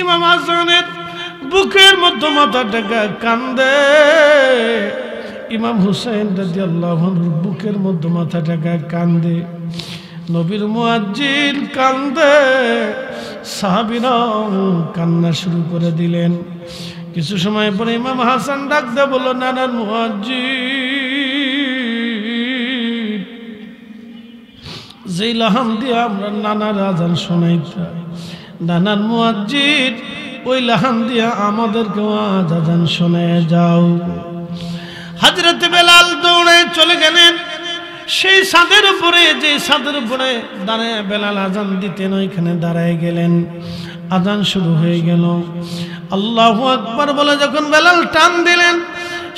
ইমাম হাসানের বুকের মধ্যে মাথাটাকে কান্দে, ইমাম হুসাইন রাদিয়াল্লাহু আনহুর বুকের মধ্যে মাথাটাকে কান্দে, নবীর মুয়াজ্জিন কান্দে, সাহাবীরাও কান্না শুরু করে দিলেন। কিছু সময় পরে ইমাম হাসান ডাক দিয়ে বলল, নানার মুয়াজ্জিন, যেই লাহান দিয়ে আমরা নানার আজান শোনাইতাম, নানার মুয়াজ্জিন ওই লাহান দিয়ে আমাদেরকেও আজ আজান শোনায় যাও। হযরত বেলাল দৌড়ে চলে গেলেন সেই ছাদের উপরে, যে ছাদের উপরে দাঁড়ায় বেলাল আজান দিতেন, ওইখানে দাঁড়ায় গেলেন। আজান শুরু হয়ে গেল। আল্লাহু আকবার বলে যখন বেলাল টান দিলেন,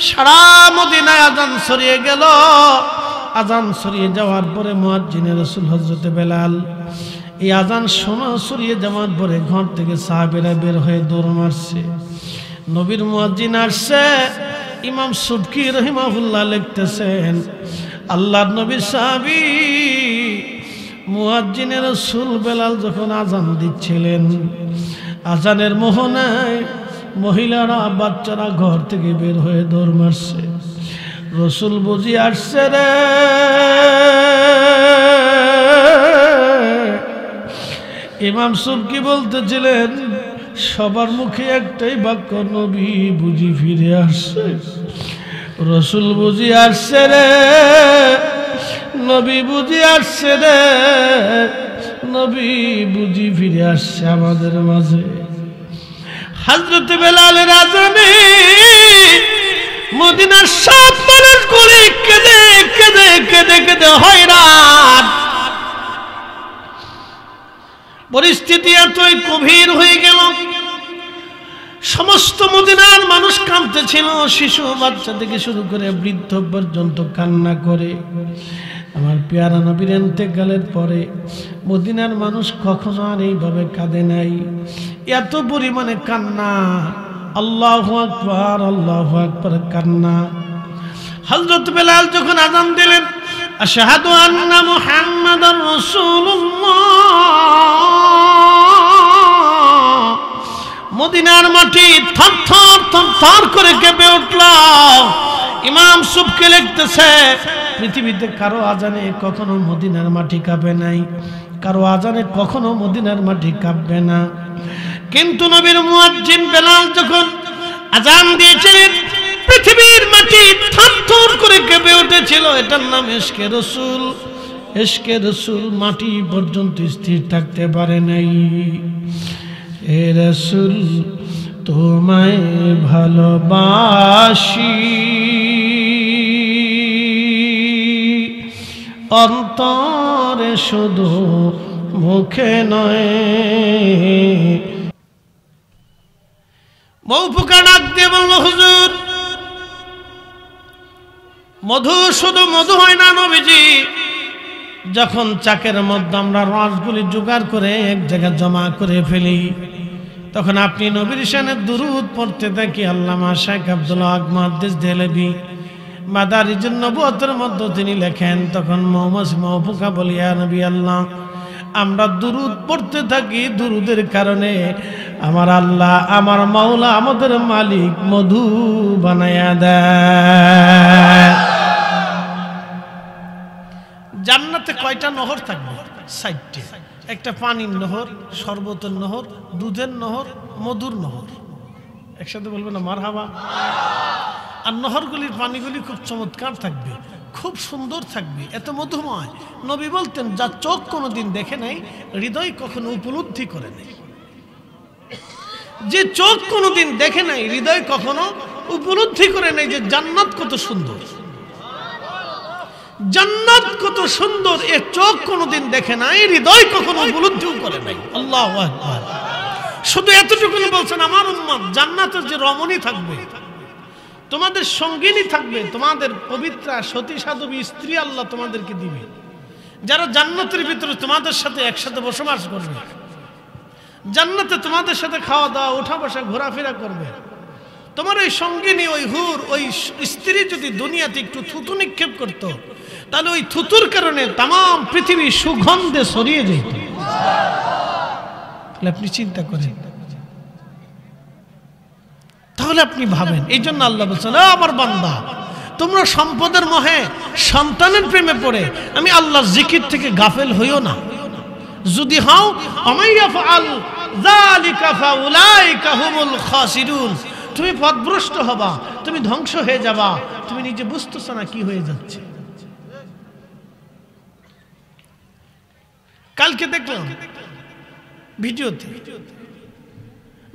সারা মদিনায় আজান ছড়িয়ে গেল। আজান ছড়িয়ে যাওয়ার পরে মুয়াজ্জিনে রাসূল হযরত বেলাল এই আজান শোনা ছড়িয়ে যাওয়ার পরে ঘর থেকে সাহাবীরা বের হয়ে দৌড় মারছে। নবীর মুয়াজ্জিন আসছে। ইমাম সুবকি রাহিমাহুল্লাহ লিখতেছেন, আল্লাহর নবীর সাহাবী মুয়াজ্জিনে রাসূল বেলাল যখন আজান দিচ্ছিলেন, আজানের মোহনায় মহিলারা বাচ্চারা ঘর থেকে বের হয়ে দৌড় মারছে। রাসূল বুঝি আসছে রে, ইমাম সুবকি বলতেছিলেন সবার মুখে একটাই বাক্য, নবী বুঝি ফিরে আসছে, রাসূল বুঝি আসছে রে, নবী বুঝি আসছে রে, নবী বুঝি ফিরে আসছে আমাদের মাঝে। হযরত বেলালের আজানে মদিনার সব মানুষগুলি কেঁদে কেঁদে কেঁদে কেঁদে হয়রান। পরিস্থিতি এতই গভীর হয়ে গেল, সমস্ত মদিনার মানুষ কাঁদতেছিল, শিশু বাচ্চা থেকে শুরু করে বৃদ্ধ পর্যন্ত কান্না করে। আমার পেয়ারা নবীর ইন্তেকালের পরে মদিনার মানুষ কখনো আর এইভাবে কাঁদে নাই, এত পরিমাণে কান্না। আল্লাহু আকবার, আল্লাহু আকবার কান্না। হযরত বেলাল যখন আযান দিলেন, আশহাদু আন্না মুহাম্মাদার রাসূলুল্লাহ, মদিনার মাটি থরথর থরথর করে কেঁপে উঠল। ইমাম সুবকি লিখতেছে, পৃথিবীতে কারো আজানে কখনো মদিনার মাটি কাঁপে নাই, কারো আজানে কখনো মদিনার মাটি কাঁপবে না। কিন্তু নবীর মুয়াজ্জিন বেলাল যখন আজান দিয়েছিলেন, পৃথিবীর মাটি থরথর করে কেঁপে উঠেছিল। এটার নাম ইশকে রাসূল। ইশকে রাসূল মাটি পর্যন্ত স্থির থাকতে পারে নাই। এ রাসূল তোমায় ভালোবাসি, অন্তরে শুধু মুখে নয়। মৌফুকা ডাক দিয়ে বলল, হুজুর মধু শুধু মধু হয় না নবীজি, যখন চাকের মধ্যে আমরা রসগুলি জোগাড় করে এক জায়গায় জমা করে ফেলি, তখন আপনি নবীর শানে দুরূদ পড়তে থাকি। আল্লামা শেখ আব্দুল হক মুহাদ্দিস দেহলভী মাদারিজুন নবুওয়াতের মধ্যে তিনি লেখেন, তখন মৌফুকা বলি, ইয়া নবী আল্লাহ, আমরা দুরূদ পড়তে থাকি, দুরূদের কারণে আমার আল্লাহ, আমার মাওলা, আমাদের মালিক মধু বানায়া দেয়। জান্নাতে কয়টা নহর থাকবে? 4টে। একটা পানির নহর, শরবতের নহর, দুধের নহর, মধুর নহর। একসাথে বলবে না মারহাবা? আর নহরগুলির পানিগুলি খুব চমৎকার থাকবে, খুব সুন্দর থাকবে, এত মধুময়। নবী বলতেন, যা চোখ কোনোদিন দেখে নাই, হৃদয় কখনো উপলব্ধি করে নাই। যে চোখ কোনোদিন দেখে নাই, হৃদয় কখনো উপলব্ধি করে নাই যে জান্নাত কত সুন্দর, জান্নাত কত সুন্দর। এ চোখ কোনোদিন দেখে নাই, হৃদয় কখনো উপলব্ধিও করে নাই। আল্লাহু আকবার। শুধু এতটুকু বলছেন, আমার উম্মত জান্নাতের যে রমণী থাকবে, তোমাদের সঙ্গিনী থাকবে, তোমাদের পবিত্রা সতী সাধবী স্ত্রী আল্লাহ তোমাদেরকে দিবে, যারা জান্নাতের ভিতরে তোমাদের সাথে একসাথে বসবাস করবে, জান্নাতে তোমাদের সাথে খাওয়া দাওয়া, উঠা বসা, ঘোরাফেরা করবে। তোমার ওই সঙ্গিনী, ওই হুর, ওই স্ত্রী যদি দুনিয়াতে একটু থুতু নিক্ষেপ করত, তাহলে ওই থুতুর কারণে তাম পৃথিবী সুগন্ধে ছড়িয়ে যেত। আপনি চিন্তা করেন, তাহলে আপনি ভাবেন। এই জন্য আল্লাহ বলছেন, আমার বান্দা তোমরা সম্পদের মোহে সন্তানের প্রেমে পড়ে আমি আল্লাহর জিকির থেকে গাফেল হইও না। যদি হও আমাইয়াফআল যালিকা ফাউলাইকা হুমুল খাসিরুন, তুমি পথভ্রষ্ট হবা, তুমি ধ্বংস হয়ে যাবা, তুমি নিজে বুঝতেছ না কি হয়ে যাচ্ছে। কালকে দেখলাম ভিডিওতে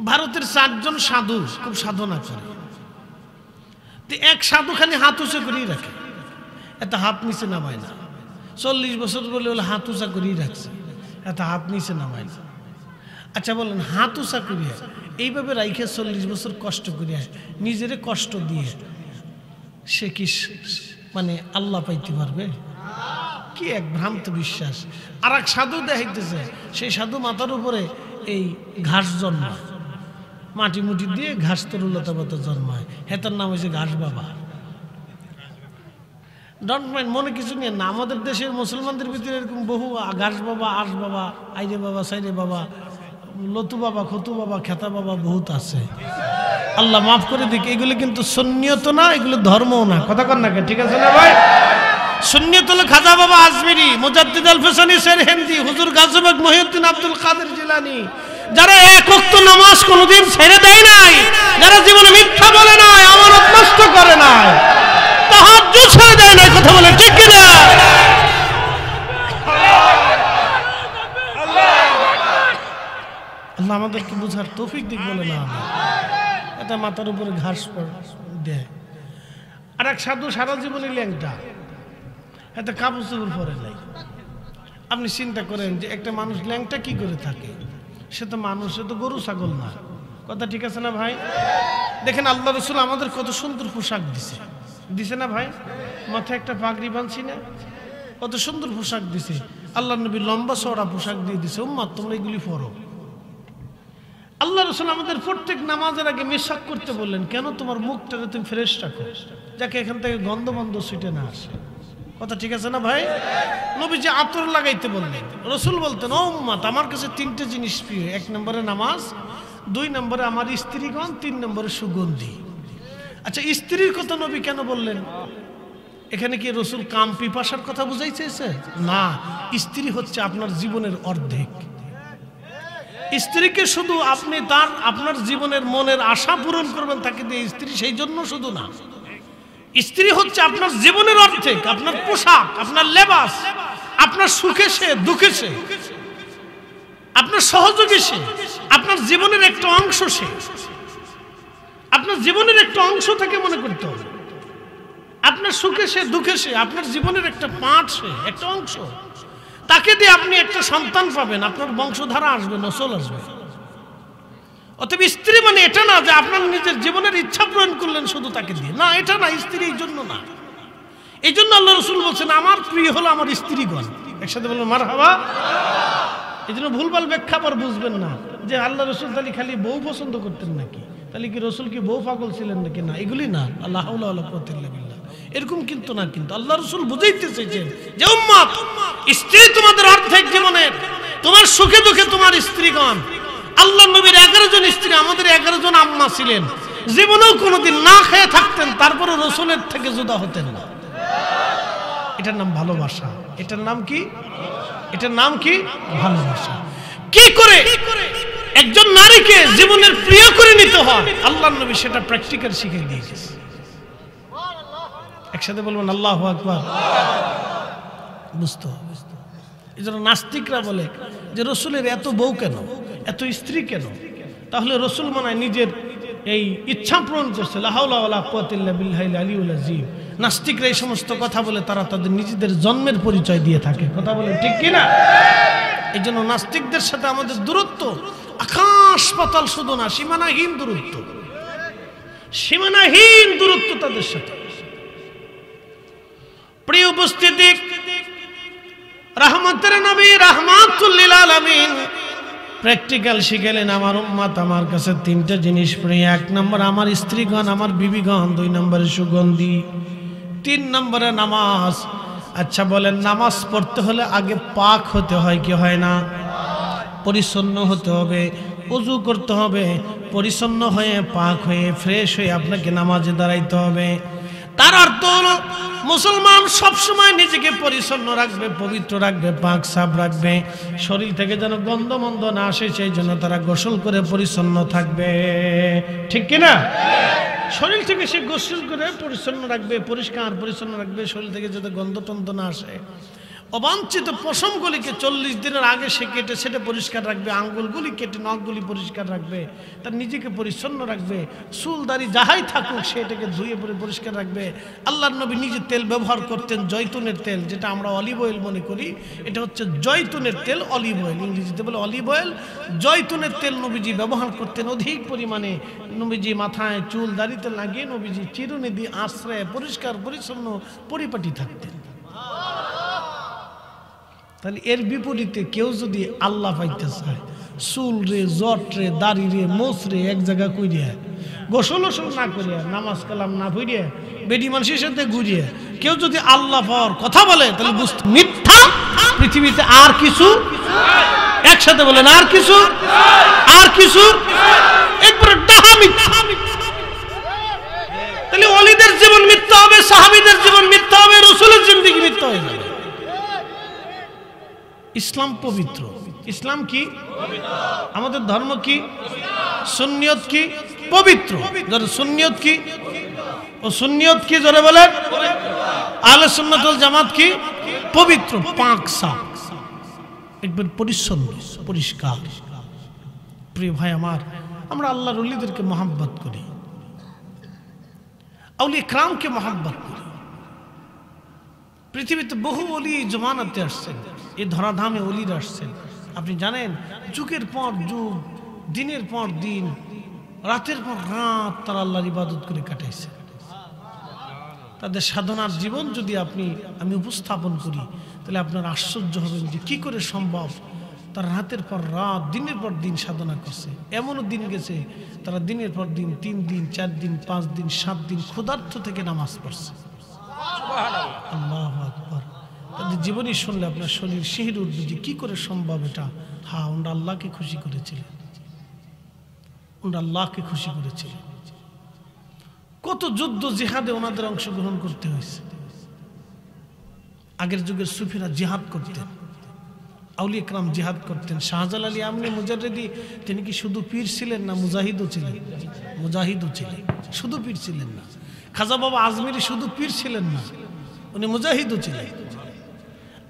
ভারতের 4 জন সাধু খুব সাধনা করে, এক সাধু খালি হাত উঁচু করেই রাখে, এত হাত নিচে নামায় না। 40 বছর বলে বলে হাত উঁচা করেই রাখছে, এত হাত নিচে নামায় না। আচ্ছা বলেন, হাত উঁচা করিয়া এইভাবে রাইখে 40 বছর কষ্ট করিয়া নিজেরে কষ্ট দিয়ে সে কি মানে আল্লাহ পাইতে পারবে? কি এক ভ্রান্ত বিশ্বাস। আর এক সাধু দেখাইতেছে, সেই সাধু মাথার উপরে এই ঘাস জন্মায়, মাটি মুটি দিয়ে ঘাস তরুলতা পাতা জন্মায়, হেতার নাম হয়েছে ঘাস বাবা। ডন্ট মাইন্ড, মনে কিছু নিয়ে না। আমাদের দেশের মুসলমানদের ভিতরে এরকম বহু ঘাস বাবা, আস বাবা, আইরে বাবা, সাইরে বাবা, লতু বাবা, খতু বাবা, খেতা বাবা বহুত আছে। আল্লাহ মাফ করে দিক। এগুলো কিন্তু সুন্নিয়ত না, এগুলো ধর্মও না। কথা কন না, ঠিক আছে না ভাই? সুন্নিয়ত হলো খাজা বাবা আজমিরি, মুজাদ্দিদ আল ফিসানি সেরহিন্দি, হুজুর গাজীবাগ মহিউদ্দিন আব্দুল কাদের জিলানী, যারা এক ওয়াক্ত নামাজ কোনোদিন ছেড়ে দেয় নাই, যারা জীবনে মিথ্যা বলে নাই, আমানত নষ্ট করে নাই, তাহাজ্জুদ ছেড়ে দেয় নাই। কথা বলে ঠিক কিনা? আল্লাহ আমাদেরকে বুঝার তৌফিক দিক বলে না। এটা মাথার উপরে ঘাস দেয়। আর এক সাধু সারা জীবনে ল্যাংটা, এটা কাপড় চোপড় পরে নাই। আপনি চিন্তা করেন যে একটা মানুষ ল্যাংটা কি করে থাকে? সে তো মানুষ, সে তো গরু ছাগল না। কথা ঠিক আছে না ভাই? দেখেন আল্লাহ রসুল আমাদের কত সুন্দর পোশাক দিছে না ভাই? মাথায় একটা পাগড়ি বাঁধছি না, কত সুন্দর পোশাক দিছে। আল্লাহ নবী লম্বা চওড়া পোশাক দিয়ে দিছে, উম্মত তোমরা এগুলি পরো। আল্লাহ রসুল আমাদের প্রত্যেক নামাজের আগে মিসওয়াক করতে বললেন, কেন? তোমার মুখটাকে তুমি ফ্রেশ রাখো, যাকে এখান থেকে গন্ধ বন্ধ ছুটে না আসে। কথা ঠিক আছে না ভাই? নবীজি আতর লাগাইতে বললেন। রসুল বলতেন, ও উম্মত আমার কাছে 3টে জিনিস প্রিয়, 1 নম্বরে নামাজ, 2 নম্বরে আমার স্ত্রীগণ, 3 নম্বরে সুগন্ধি। আচ্ছা, স্ত্রীর কথা নবী কেন বললেন? এখানে কি রসুল কাম পিপাসার কথা বুঝাই চেয়েছে? না, স্ত্রী হচ্ছে আপনার জীবনের অর্ধেক। স্ত্রীকে শুধু আপনি আপনার জীবনের মনের আশা পূরণ করবেন তাকে দিয়ে স্ত্রী, সেই জন্য শুধু না। স্ত্রী হচ্ছে আপনার জীবনের অর্ধেক, আপনার পোশাক, আপনার লেবাস, আপনার সুখে সে, দুঃখে সে, আপনার সহযোগী সে, আপনার জীবনের একটা অংশ সে। আপনার জীবনের একটা অংশ থেকে মনে করতে হবে। আপনার সুখে সে, দুঃখে সে, আপনার জীবনের একটা পার্ট সে, একটা অংশ। তাকে দিয়ে আপনি একটা সন্তান পাবেন, আপনার বংশধারা আসবে, নসল আসবে। অতএব স্ত্রী মানে এটা না যে আপনার নিজের জীবনের ইচ্ছা পূরণ করলেন শুধু তাকে দিয়ে, না, এটা না। স্ত্রী এই জন্য না। এই জন্য আল্লাহ রসুল বলছেন, আমার প্রিয় হলো আমার স্ত্রীগণ। একসাথে বলবেন মারহাবা। এই জন্য ভুলভাল ব্যাখ্যা আবার বুঝবেন না যে আল্লাহ রসুল তাহলে খালি বউ পছন্দ করতেন নাকি, তাহলে কি রসুল কি বউ পাগল ছিলেন নাকি? না, এগুলি না। আল্লাহ এরকম কিন্তু না। কিন্তু আল্লাহ রসুল বুঝাইতে চেয়েছেন যে উম্মত, স্ত্রী তোমাদের অর্ধেক জীবনের, তোমার সুখে দুঃখে তোমার স্ত্রীগণ। আল্লাহ নবীর 11 জন স্ত্রী, আমাদের 11 জন আম্মা ছিলেন। জীবনেও কোনোদিন না খেয়ে থাকতেন, তারপরে রসুলের থেকে জুদা হতেন না। এটার নাম ভালোবাসা। এটার নাম কি? এটার নাম কি? ভালোবাসা। কি করে একজন নারীকে জীবনের প্রিয় করে নিতে হয়, আল্লাহ নবী সেটা প্র্যাকটিক্যাল শিখিয়ে দিয়েছে। একসাথে বলবেন আল্লাহু আকবার। বুঝতে হবে। এই জন্য নাস্তিকরা বলে যে রসুলের এত বউ কেন, এত স্ত্রী কেন? তাহলে রসুল মনে হয় নিজের এই ইচ্ছা পূরণ করছে। লা হাওলা ওয়ালা কুওয়াতা ইল্লা বিল্লাহিল আলিয়্যিল আযীম। নাস্তিকরা এই সমস্ত কথা বলে, তারা তাদের নিজেদের জন্মের পরিচয় দিয়ে থাকে। কথা বলে ঠিক কিনা? এই জন্য নাস্তিকদের সাথে আমাদের দূরত্ব আকাশ পাতাল, শুধু না, সীমানাহীন দূরত্ব। সীমানাহীন দূরত্ব তাদের সাথে। প্রিয় উপস্থিতি, রাহমাতের নবী রাহমাতুল লিল আলামিন প্র্যাকটিক্যাল শিখালেন, আমার উম্মত আমার কাছে 3টে জিনিস প্রিয়। 1 নম্বর আমার স্ত্রীগণ, আমার বিবিগণ। 2 নম্বরে সুগন্ধি। 3 নম্বরে নামাজ। আচ্ছা বলেন, নামাজ পড়তে হলে আগে পাক হতে হয় কি হয় না? পরিচ্ছন্ন হতে হবে, ওযু করতে হবে, পরিচ্ছন্ন হয়ে পাক হয়ে ফ্রেশ হয়ে আপনাকে নামাজে দাঁড়াইতে হবে। তার অর্থ হলো মুসলমান সবসময় নিজেকে পরিচ্ছন্ন রাখবে, পবিত্র রাখবে, পাক সাফ রাখবে, শরীর থেকে যেন গন্ধ মন্দ না আসে সেই জন্য তারা গোসল করে পরিচ্ছন্ন থাকবে। ঠিক কিনা? শরীর থেকে সে গোসল করে পরিচ্ছন্ন রাখবে, পরিষ্কার পরিচ্ছন্ন রাখবে, শরীর থেকে যাতে গন্ধ টন্ধ না আসে। অবাঞ্ছিত পশমগুলিকে 40 দিনের আগে সে কেটে সেটা পরিষ্কার রাখবে, আঙ্গুলগুলি কেটে নখগুলি পরিষ্কার রাখবে, তার নিজেকে পরিচ্ছন্ন রাখবে। চুল দাড়ি যাহাই থাকুক সেটাকে ধুয়ে পরে পরিষ্কার রাখবে। আল্লাহর নবী নিজে তেল ব্যবহার করতেন, জয়তুনের তেল, যেটা আমরা অলিভ অয়েল মনে করি, এটা হচ্ছে জয়তুনের তেল, অলিভ অয়েল, ইংরেজিতে বলে অলিভ অয়েল। জয়তুনের তেল নবীজি ব্যবহার করতেন অধিক পরিমাণে। নবীজি মাথায় চুল দাড়িতে লাগিয়ে নবীজি চিরুনি দিয়ে আশ্রয়ে পরিষ্কার পরিচ্ছন্ন পরিপাটি থাকতেন। তাহলে এর বিপরীতে কেউ যদি আল্লাহ পাইতে চায়, চুল রে, জট রে, দাড়ি রে, মোচ রে এক জায়গা করিয়া, গোসল ওসল না করিয়া, নামাজ কালাম না পড়িয়া, বেডি মানুষের সাথে ঘুরিয়া কেউ যদি আল্লাহ পাওয়ার কথা বলে, তাহলে বুঝতে মিথ্যা। পৃথিবীতে আর কিছু, একসাথে বলেন আর কিছু, আর কিছু, একবারে ডাহা মিথ্যা। তাহলে ওলিদের জীবন মিথ্যা হবে, সাহাবীদের জীবন মিথ্যা হবে, রাসূলের জিন্দেগি মিথ্যা হয়ে যাবে। ইসলাম পবিত্র। ইসলাম কি? আমাদের ধর্ম কি? সুন্নিয়ত কি? পবিত্র। সুন্নিয়ত কি? ও সুন্নিয়ত কি জোরে বলেন? আহলে সুন্নাত ওয়াল জামাত কি? পবিত্র, পাক সাফ, একবার পরিচ্ছন্ন, পরিষ্কার। প্রিয় ভাই আমার, আমরা আল্লাহর ওলিদেরকে মহব্বত করি, আউলিয়া কিরামকে মহব্বত করি। পৃথিবীতে বহু ওলি জমানাতে আসছেন, এই ধরাধামে ওলিরা আসছেন। আপনি জানেন, যুগের পর যুগ, দিনের পর দিন, রাতের পর রাত তারা আল্লাহর ইবাদত করে কাটাইছে। তাদের সাধনার জীবন যদি আমি উপস্থাপন করি, তাহলে আপনার আশ্চর্য হবেন যে কি করে সম্ভব। তারা রাতের পর রাত, দিনের পর দিন সাধনা করছে। এমনও দিন গেছে তারা দিনের পর দিন 3 দিন 4 দিন 5 দিন 7 দিন ক্ষুধার্ত থেকে নামাজ পড়ছে। আল্লাহু আকবার। তাদের জীবনী শুনলে আপনার শরীর শিহরে উঠবে যে কি করে সম্ভব এটা। হ্যাঁ, ওনারা আল্লাহকে খুশি করেছিলেন, ওনারা আল্লাহকে খুশি করেছিলেন। কত যুদ্ধ জিহাদে ওনাদের অংশগ্রহণ করতে হয়েছে। আগের যুগের সুফিরা জিহাদ করতেন, আউলিয়া কিরাম জিহাদ করতেন। শাহজালাল আলী আমনে মুজাররিদি, তিনি কি শুধু পীর ছিলেন না মুজাহিদও ছিলেন? মুজাহিদও ছিলেন, শুধু পীর ছিলেন না। খাজা বাবা আজমিরি শুধু পীর ছিলেন না, উনি মুজাহিদও ছিলেন।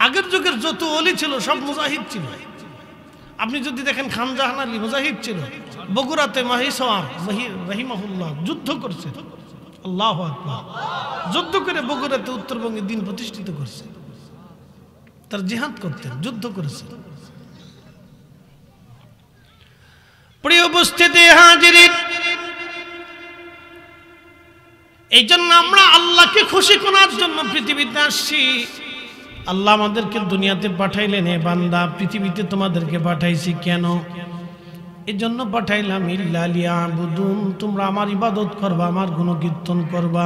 আগের যুগের যত ওলি ছিল সব মুজাহিদ ছিল। আপনি যদি দেখেন খান জাহান আলী মুজাহিদ ছিল। বগুড়াতে মাহিসওয়ার রাহিমাহুল্লাহ যুদ্ধ করছে। আল্লাহু আকবার। যুদ্ধ করে বগুড়াতে উত্তরবঙ্গে দিন প্রতিষ্ঠিত করছে। তার জিহাদ করতেন, যুদ্ধ করেছেন। প্রিয় উপস্থিতি হাজিরিন, এই জন্য আমরা আল্লাহকে খুশি করার জন্য পৃথিবীতে আসছি। আল্লাহ আমাদেরকে দুনিয়াতে পাঠাইলেন, হে বান্দা পৃথিবীতে তোমাদেরকে পাঠাইছি কেন? এই জন্য পাঠাইলাম, ইল্লা লিয়াবুদুন, তোমরা আমার ইবাদত করবা, আমার গুণকীর্তন করবা,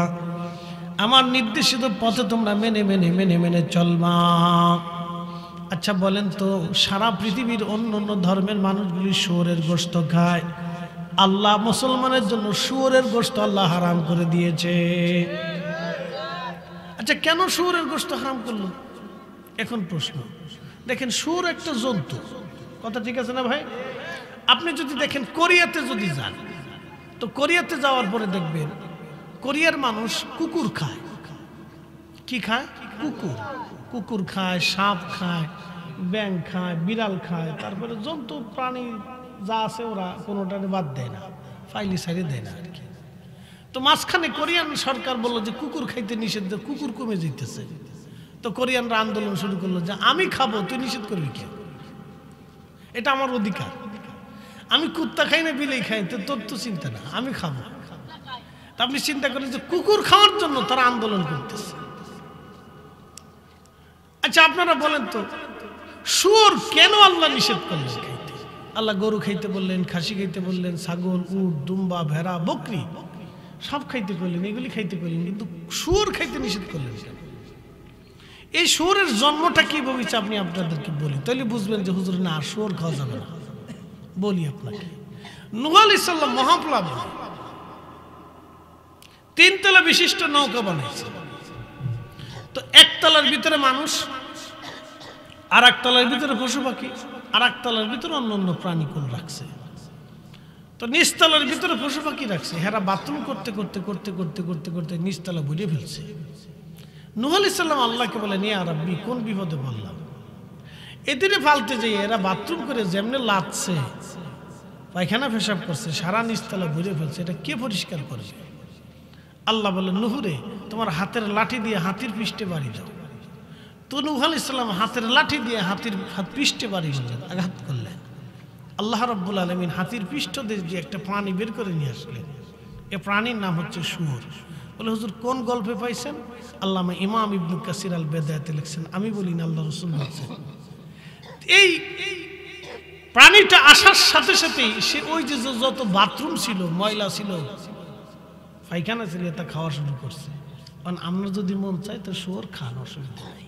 আমার নির্দেশিত পথে তোমরা মেনে মেনে মেনে মেনে চলবা। আচ্ছা বলেন তো, সারা পৃথিবীর অন্য অন্য ধর্মের মানুষগুলি শুয়োরের গোশত খায়, আল্লাহ মুসলমানের জন্য শুয়োরের গোশত আল্লাহ হারাম করে দিয়েছে। আচ্ছা কেন শুয়োরের গোশত হারাম করলো? এখন প্রশ্ন, দেখেন শুয়োর একটা জন্তু, কথা ঠিক আছে না ভাই? আপনি যদি দেখেন কোরিয়াতে যদি যান, তো কোরিয়াতে যাওয়ার পরে দেখবেন কোরিয়ার মানুষ কুকুর খায়। কি খায়? কুকুর। কুকুর খায়, সাপ খায়, ব্যাঙ খায়, বিড়াল খায়, তারপরে জন্তু প্রাণী যা আছে ওরা কোনোটারে বাদ দেয় না, ফাইলি সাইডে দেয় না আর কি। তো মাঝখানে কোরিয়ান সরকার বললো যে কুকুর খাইতে নিষেধ, কুকুর কমে যেতেছে। তো কোরিয়ানরা আন্দোলন শুরু করলো যে আমি খাবো, তুই নিষেধ করবি কে? এটা আমার অধিকার, আমি কুত্তা খাই না বিলেই খাই, তো তোর তো চিন্তা না, আমি খাবো। তা আপনি চিন্তা করেন যে কুকুর খাওয়ার জন্য তারা আন্দোলন করতেছে। আচ্ছা আপনারা বলেন তো, শুয়োর কেন আল্লাহ নিষেধ করলেন খাইতে? আল্লাহ গরু খাইতে বললেন, খাসি খাইতে বললেন, ছাগল, উট, দুম্বা, ভেড়া, বকরি সব খাইতে বললেন, এগুলি খাইতে বললেন, কিন্তু শুয়োর খাইতে নিষেধ করলেন কেন? এই শুয়োরের জন্মটা কি ভেবেছে আপনি আপনাদেরকে বলি, তাহলে বুঝবেন যে হুজুর না, শুয়োর খাওয়া যাবে না। বলি আপনাকে, নূহ আলাইহিস সালাম মহাপ্লাবন 3 তলা বিশিষ্ট নৌকা বানাইছে। তো এক তলার ভিতরে মানুষ, আর এক তলার ভিতরে পশু পাখি, আর এক তলার ভিতরে অন্যান্য প্রাণীকুল রাখছে। তো নিচতলার ভিতরে পশু পাখি রাখছে। হেরা বাথরুম করতে করতে করতে করতে করতে করতে নিচতলা বুঝে ফেলছে। নূহ আলাইহিস সালাম আল্লাহকে বলেন, ইয়া রাব্বি, কোন বিপদে বললাম? এদিকে ফালতে যাই এরা বাথরুম করে যেমনে লাচ্ছে, পায়খানা পেশাব করছে, সারা নিচতলা বুঝে ফেলছে, এটা কে পরিষ্কার করবে? আল্লাহ বলেন, নূহুরে, তোমার হাতের লাঠি দিয়ে হাতির পৃষ্ঠে বাড়ি দাও। তো নূহ আলাইহিস সালাম হাতের লাঠি দিয়ে হাতির পৃষ্ঠে বাড়ি দিলেন, আঘাত করলেন। আল্লাহ রাব্বুল আলামিন হাতির পৃষ্ঠ দিয়ে একটা প্রাণী বের করে নিয়ে আসলেন। এ প্রাণীর নাম হচ্ছে শুয়োর। বলে, হুজুর কোন গল্পে পাইছেন? আল্লামা ইমাম ইবনে কাসির আল বেদায়াতে লিখছেন, আমি বলি না, আল্লাহ রাসূল বলছেন। এই প্রাণীটা আসার সাথে সাথেই সে ওই যে যত বাথরুম ছিল, ময়লা ছিল, পায়খানা ছিল, তা খাওয়া শুরু করছে। কারণ আমরা যদি মন চাই তো শুয়োর খান, অসুবিধা নাই।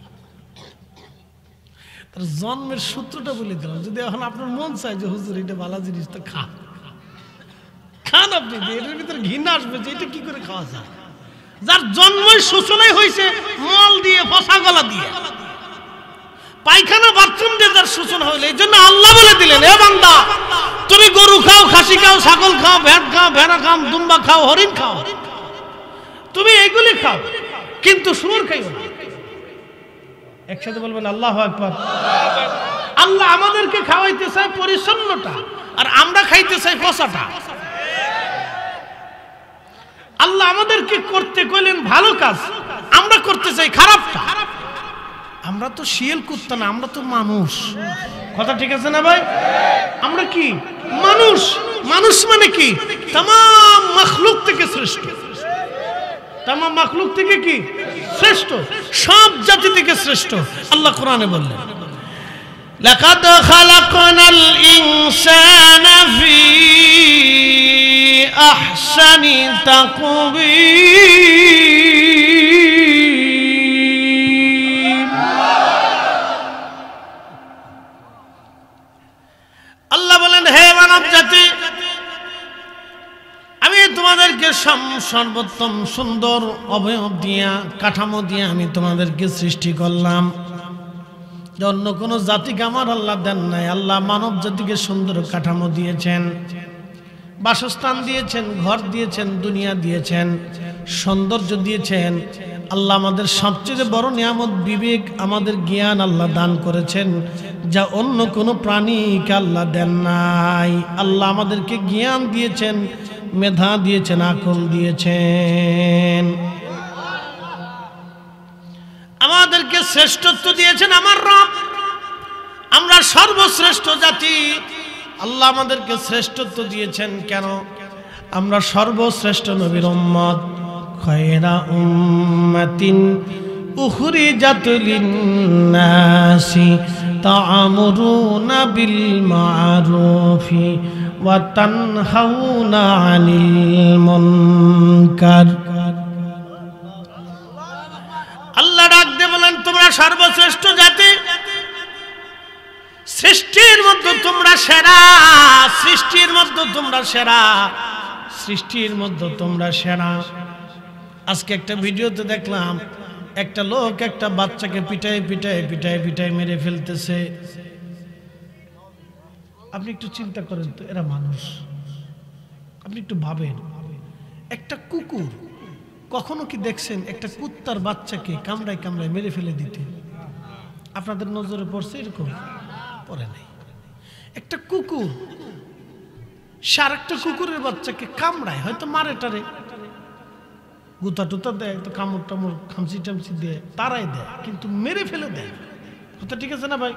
তার জন্মের সূত্রটা বলে দিলাম। যদি এখন আপনার মন চায় যে হুজুর এটা ভালো জিনিস, তো খান, খান আপনি। এটার ভিতরে ঘৃণা আসবে যে এটা কি করে খাওয়া যায়? যার জন্মের সূচনাই হয়েছে মল দিয়ে, ফসা গলা দিয়ে, পায়খানা বাথরুম দিয়ে যার সূচনা হইল। এই জন্য আল্লাহ বলে দিলেন, এ বান্দা, তুমি গরু খাও, খাসি খাও, ছাগল খাও, ভেড়া খাও, দুম্বা খাও, হরিণ খাও, তুমি এইগুলি খাও, কিন্তু শুয়োর খাইও না। একসাথে বলবেন আল্লাহু আকবার। আল্লাহ আমাদেরকে খাওয়াইতে চায় পরিচ্ছন্নতা, আর আমরা খাইতে চাই পচাটা। আল্লাহ আমাদেরকে করতে কইলেন ভালো কাজ, আমরা করতে চাই খারাপটা। আমরা তো শিয়াল কুত্তা না, আমরা তো মানুষ। কথা ঠিক আছে না ভাই? আমরা কি মানুষ? মানুষ মানে কি? तमाम মখলুক থেকে শ্রেষ্ঠ। तमाम মখলুক থেকে কি শ্রেষ্ঠ? সব জাতি থেকে শ্রেষ্ঠ। আল্লাহ কোরআনে বললেন, লাকাদ খালাকনাল ইনসানা ফি আহসানি তাকবীর। আল্লাহ বলেন, হে মানব জাতি, আমি তোমাদেরকে সর্বোত্তম সুন্দর অবয়ব দিয়া, কাঠামো দিয়া আমি তোমাদেরকে সৃষ্টি করলাম। অন্য কোন জাতিকে আমার আল্লাহ দেন নাই। আল্লাহ মানব জাতিকে সুন্দর কাঠামো দিয়েছেন, বাসস্থান দিয়েছেন, ঘর দিয়েছেন, দুনিয়া দিয়েছেন, সৌন্দর্য দিয়েছেন। আল্লাহ আমাদের সবচেয়ে বড় নিয়ামত বিবেক, আমাদের জ্ঞান আল্লাহ দান করেছেন, যা অন্য কোনো প্রাণীকে আল্লাহ দেন নাই। আল্লাহ আমাদেরকে জ্ঞান দিয়েছেন, মেধা দিয়েছেন, আকল দিয়েছেন, আমাদেরকে শ্রেষ্ঠত্ব দিয়েছেন আমার রব। আমরা সর্বশ্রেষ্ঠ জাতি। আল্লাহ আমাদেরকে শ্রেষ্ঠত্ব দিয়েছেন কেন? আমরা সর্বশ্রেষ্ঠ নবীর উম্মত। খায়রা উম্মাতিন উখরিজাত লিন-নাসি তা'মুরুনা বিল মা'রুফি ওয়া তানহাউনা আনিল মুনকার। আল্লাহ ডাক দিয়ে বলেন, তোমরা সর্বশ্রেষ্ঠ জাতি, সৃষ্টির মধ্যে তোমরা সেরা, সৃষ্টির মধ্যে তোমরা সেরা, সৃষ্টির মধ্যে তোমরা সেরা। আজকে একটা ভিডিওতে দেখলাম, একটা লোক একটা বাচ্চাকে পিটায় পিটায় পিটায় পিটায় মেরে ফেলতেছে। আপনি একটু চিন্তা করেন তো, এরা মানুষ। আপনি একটু ভাবেন, একটা কুকুর, কখনো কি দেখছেন একটা কুত্তার বাচ্চাকে কামড়ায় কামড়ায় মেরে ফেলে দিতে? আপনাদের নজরে পড়ছে এরকম? পড়ে নাই। একটা কুকুর সে আরেকটা কুকুরের বাচ্চাকে কামড়ায়, হয়তো মারে টারে, গুতা টুতা দেয়, তো কামড় টামড় খামচি টামচি দেয়, তারাই দেয়, কিন্তু মেরে ফেলে দেয়। কথা ঠিক আছে না ভাই?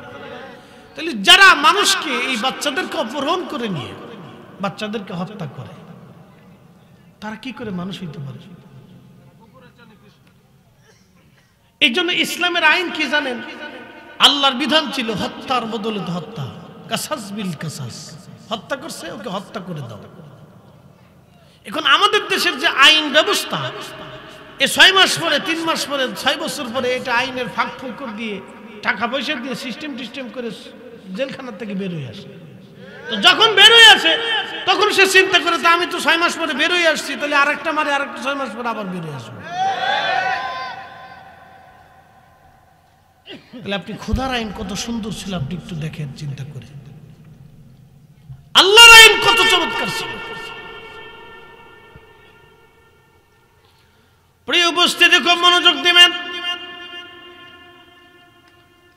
তাহলে যারা মানুষকে, এই বাচ্চাদেরকে অপহরণ করে নিয়ে বাচ্চাদেরকে হত্যা করে, তারা কি করে মানুষ হইতে পারে? এই জন্য ইসলামের আইন কি জানেন? আল্লাহর বিধান ছিল হত্যার বদলে হত্যা, কাসাস বিল কাসাস। হত্যা করছে, ওকে হত্যা করে দাও। এখন আমাদের দেশের যে আইন ব্যবস্থা, এ 6 মাস পরে, 3 মাস পরে, 6 বছর পরে এটা আইনের ফাঁক ফোকর দিয়ে, টাকা পয়সা দিয়ে সিস্টেম টিস্টেম করে জেলখানা থেকে বের হয়ে আসে। তো যখন বের হয়ে আসে তখন সে চিন্তা করে, তা আমি তো 6 মাস পরে বেরোয় আসছি, তাহলে আরেকটা মারে, আরেকটা 6 মাস পরে আবার বেরোয় আসবো। তাহলে আপনি খোদার আইন কত সুন্দর ছিল, আপনি একটু দেখেন, চিন্তা করে। আল্লাহর আইন কত চমৎকার ছিল। প্রিয় উপস্থিতি, খুব মনোযোগ দিবেন।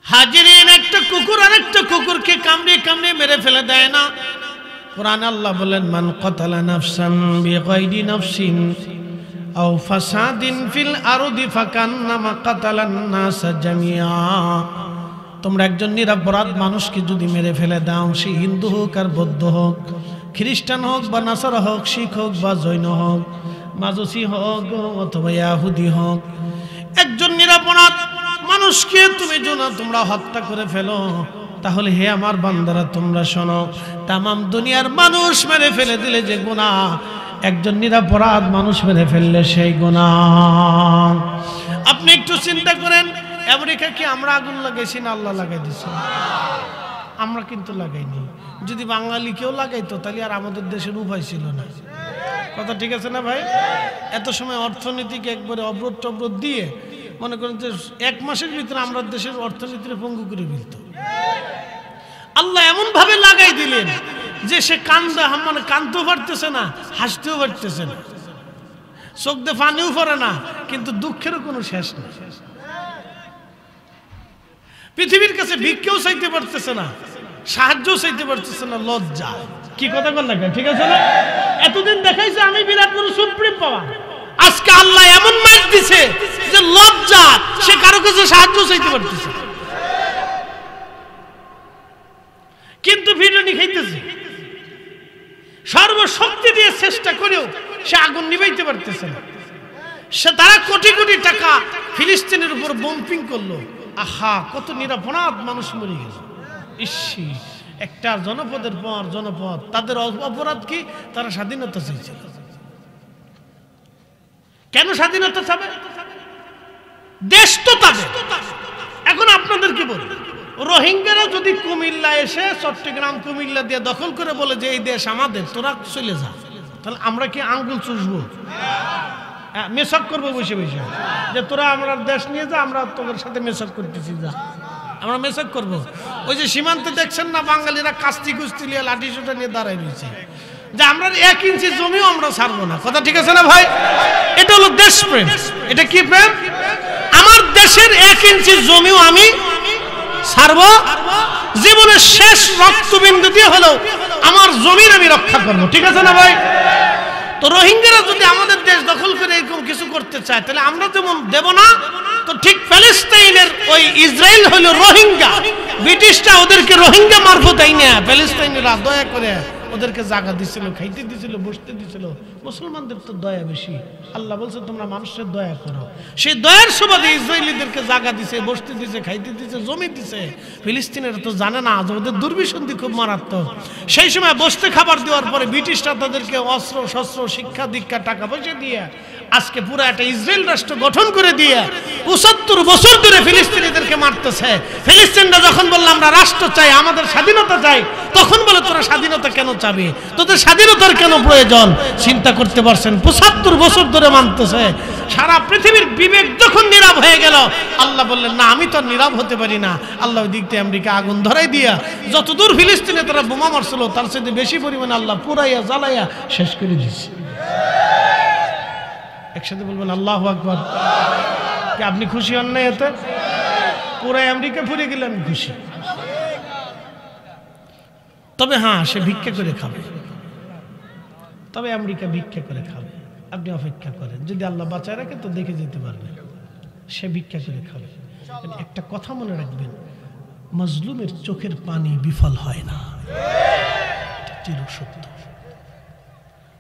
হাজিরিন, একটা কুকুর আরেকটা কুকুরকে কামড়ে কামড়ে মেরে ফেলে দেয় না। কোরআনে আল্লাহ বলেন, মান কাতালা নাফসান বিগাইরি নাফসিন আও ফাসাদিন ফিল আরদি ফাকান্নামা কাতালান নাস জামিআ। তোমরা একজন নিরপরাধ মানুষকে যদি মেরে ফেলে দাও, সে হিন্দু হোক আর বৌদ্ধ হোক, খ্রিস্টান হোক বা নাসারা হোক, শিখ হোক বা জৈন হোক, মাজুসি হোক অথবা ইয়াহুদি হোক, একজন নিরপরাধ মানুষকে তুমি যদি তোমরা হত্যা করে ফেলো, তাহলে হে আমার বান্দারা তোমরা শোনো, তামাম দুনিয়ার মানুষ মেরে ফেলে দিলে যে গুনাহ, একজন নিরপরাধ মানুষ মেরে ফেললে সেই গুনাহ। আপনি একটু চিন্তা করেন, আমেরিকা কি আমরা আগুন লাগাইছি না আল্লাহ লাগাই দিয়েছে? আমরা কিন্তু লাগাইনি। যদি বাঙালি কেউ লাগাইতো তাহলে আর আমাদের দেশের উপায় ছিল না। কথা ঠিক আছে না ভাই? এত সময় অর্থনীতিকে একবারে অবরোধ টবরোধ দিয়ে মনে করেন যে 1 মাসের ভিতরে আমরা দেশের অর্থনীতিকে পঙ্গু করে ফেলত। আল্লাহ এমন ভাবে লাগাই দিলেন যে সে কানতেও পারতেছে না, হাসতেও পারতেছে না, চোখ দিয়ে পানিও পড়ে না, কিন্তু দুঃখেরও কোনো শেষ নেই। পৃথিবীর কাছে ভিক্ষেও চাইতে পারতেছে না, সাহায্যও চাইতে পারতেছে না, লজ্জা। কি কথা বল না, ঠিক আছে না? এতদিন দেখাইছে আমি বিরাট বড় সুপ্রিম পাওয়ার, আজকে আল্লাহ এমন মাইক দিছে যে লজ্জা, সে কারো কাছে সাহায্য চাইতে পারতেছে, কিন্তু ভিড়নি খাইতেছে। সর্বশক্তি দিয়ে চেষ্টা করেও সে আগুন নিভাইতে পারতেছে না। সে তারা কোটি কোটি টাকা ফিলিস্তিনের উপর বম্পিং করলো। আহা, কত নিরপরাধ মানুষ মরে গেল। ইসি, একটা জনপদের পর জনপদ, তাদের অপরাধ কি? তারা স্বাধীনতা চাইছিল। কেন স্বাধীনতা চাবে? দেশ তো তাদের। এখন আপনাদের কি বলি, রোহিঙ্গারা যদি কুমিল্লা এসে চট্টগ্রাম কুমিল্লা দিয়ে দখল করে বলে যে এই দেশ আমাদের, তোরা চলে যা, তাহলে আমরা কি আঙ্গুল চুষবো? মেসাক করবো বসে বসে যে তোরা আমরা দেশ নিয়ে যা, আমরা তোদের সাথে মেসাক করতেছি, যা, আমরা মেসাক করবো। ওই যে সীমান্তে দেখছেন না, বাঙালিরা কাস্তি কুস্তি নিয়ে লাঠি সোটা নিয়ে দাঁড়ায় রয়েছে যে আমরা 1 ইঞ্চি জমিও আমরা ছাড়বো না। কথা ঠিক আছে না ভাই? এটা হলো দেশপ্রেম। এটা কি প্রেম? আমার দেশের 1 ইঞ্চি জমিও আমি ছাড়বো, জীবনের শেষ রক্তবিন্দু দিয়ে হলেও আমার জমির আমি রক্ষা করবো। ঠিক আছে না ভাই? তো রোহিঙ্গারা যদি আমাদের দেশ দখল করে এরকম কিছু করতে চায়, তাহলে আমরা যেমন দেব না, তো ঠিক প্যালেস্টাইনের ওই ইসরায়েল হলো রোহিঙ্গা, ব্রিটিশরা ওদেরকে রোহিঙ্গা মারফত আইনা প্যালেস্টাইনিরা দয়া করে ওদেরকে জায়গা দিছিল, খাইতে দিছিল, বসতে দিছিল। মুসলমানদের তো দয়া বেশি। আল্লাহ বলছে তোমরা মানুষের দয়া করো। সেই দয়ার সুবাদে ইসরায়েলিদেরকে জায়গা দিছে, বসতে দিছে, খাইতে দিছে, জমি দিছে। ফিলিস্তিনের তো জানে না যে ওদের দুর্বিসন্ধি খুব মারাত্মক। সেই সময় বসতে খাবার দেওয়ার পরে ব্রিটিশরা তাদেরকে অস্ত্র শস্ত্র, শিক্ষা দীক্ষা, টাকা পয়সা দিয়ে আজকে পুরো একটা ইসরায়েল রাষ্ট্র গঠন করে দিয়ে ৭৫ বছর ধরে ফিলিস্তিনিদেরকে মারতেছে। ফিলিস্তিনরা যখন বলল আমরা রাষ্ট্র চাই, আমাদের স্বাধীনতা চাই, তখন বলে তোরা স্বাধীনতা কেন চাবি, তোদের স্বাধীনতার কেন প্রয়োজন? চিন্তা করতে পারছেন? ৭৫ বছর ধরে মানতেছে। সারা পৃথিবীর বিবেক যখন নীরব হয়ে গেল, আল্লাহ বললেন না, আমি তো নীরব হতে পারি না। আল্লাহ ওই দিক থেকে আমেরিকা আগুন ধরাই দিয়া যতদূর ফিলিস্তিনে তারা বোমা মারছিল, তার সাথে বেশি পরিমাণে আল্লাহ পুরাইয়া জ্বালাইয়া শেষ করে দিচ্ছে। একসাথে বলবেন আল্লাহু আকবার। কি আপনি খুশি হন না এতে? পুরাই আমেরিকা ফুরে গেলে আমি খুশি। তবে হ্যাঁ, সে ভিক্ষা করে খাবে। তবে আমেরিকা ভিক্ষা করে খাবে। আপনি অপেক্ষা করেন, যদি আল্লাহ বাঁচায় রাখে তো দেখে যেতে পারবেন। সে ভিক্ষা করে খাবে। একটা কথা মনে রাখবেন, মজলুমের চোখের পানি বিফল হয় না। এটা চিরসত্য।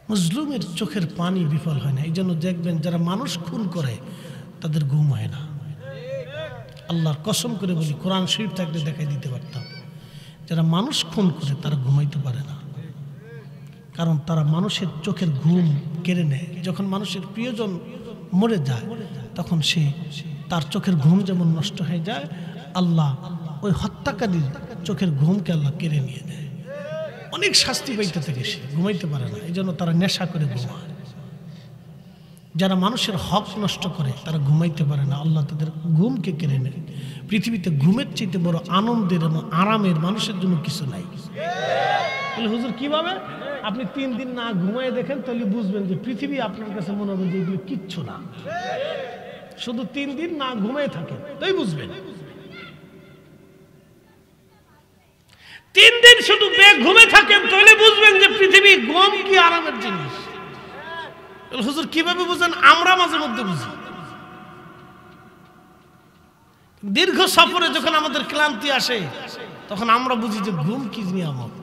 মজলুমের চোখের পানি বিফল হয় না। এই জন্য দেখবেন যারা মানুষ খুন করে তাদের ঘুম হয় না। আল্লাহর কসম করে বলি, কোরআন শরীফ থাকলে দেখাই দিতে পারতাম। যারা মানুষ খুন করে তারা ঘুমাইতে পারে না, কারণ তারা মানুষের চোখের ঘুম কেড়ে নেয়। যখন মানুষের প্রিয়জন মরে যায়, তখন সে তার চোখের ঘুম যেমন নষ্ট হয়ে যায়, আল্লাহ ওই হত্যাকারীর চোখের ঘুমকে আল্লাহ কেড়ে নিয়ে নেয়। অনেক শাস্তি পাইতে থাকে, সে ঘুমাইতে পারে না, এই জন্য তারা নেশা করে ঘুমায়। যারা মানুষের হক নষ্ট করে তারা ঘুমাইতে পারে না, আল্লাহ তাদের ঘুমকে কেড়ে নেয়। পৃথিবীতে ঘুমের চাইতে বড় আনন্দের এবং আরামের মানুষের জন্য কিছু নাই। বলে হুজুর কিভাবে? আপনি 3 দিন না ঘুমায় দেখেন, তাহলে বুঝবেন যে পৃথিবী আপনার কাছে মনে হবে যে এগুলো কিচ্ছু না। শুধু 3 দিন না ঘুমায় থাকেন, তাই বুঝবেন। 3 দিন শুধু ঘুমে থাকেন, তাহলে বুঝবেন যে পৃথিবী ঘুম কি আরামের জিনিস। হুজুর কিভাবে বুঝেন? আমরা মাঝে মধ্যে বুঝি। দীর্ঘ সফরে যখন আমাদের ক্লান্তি আসে, তখন আমরা বুঝি যে ঘুম কি নিয়ামত।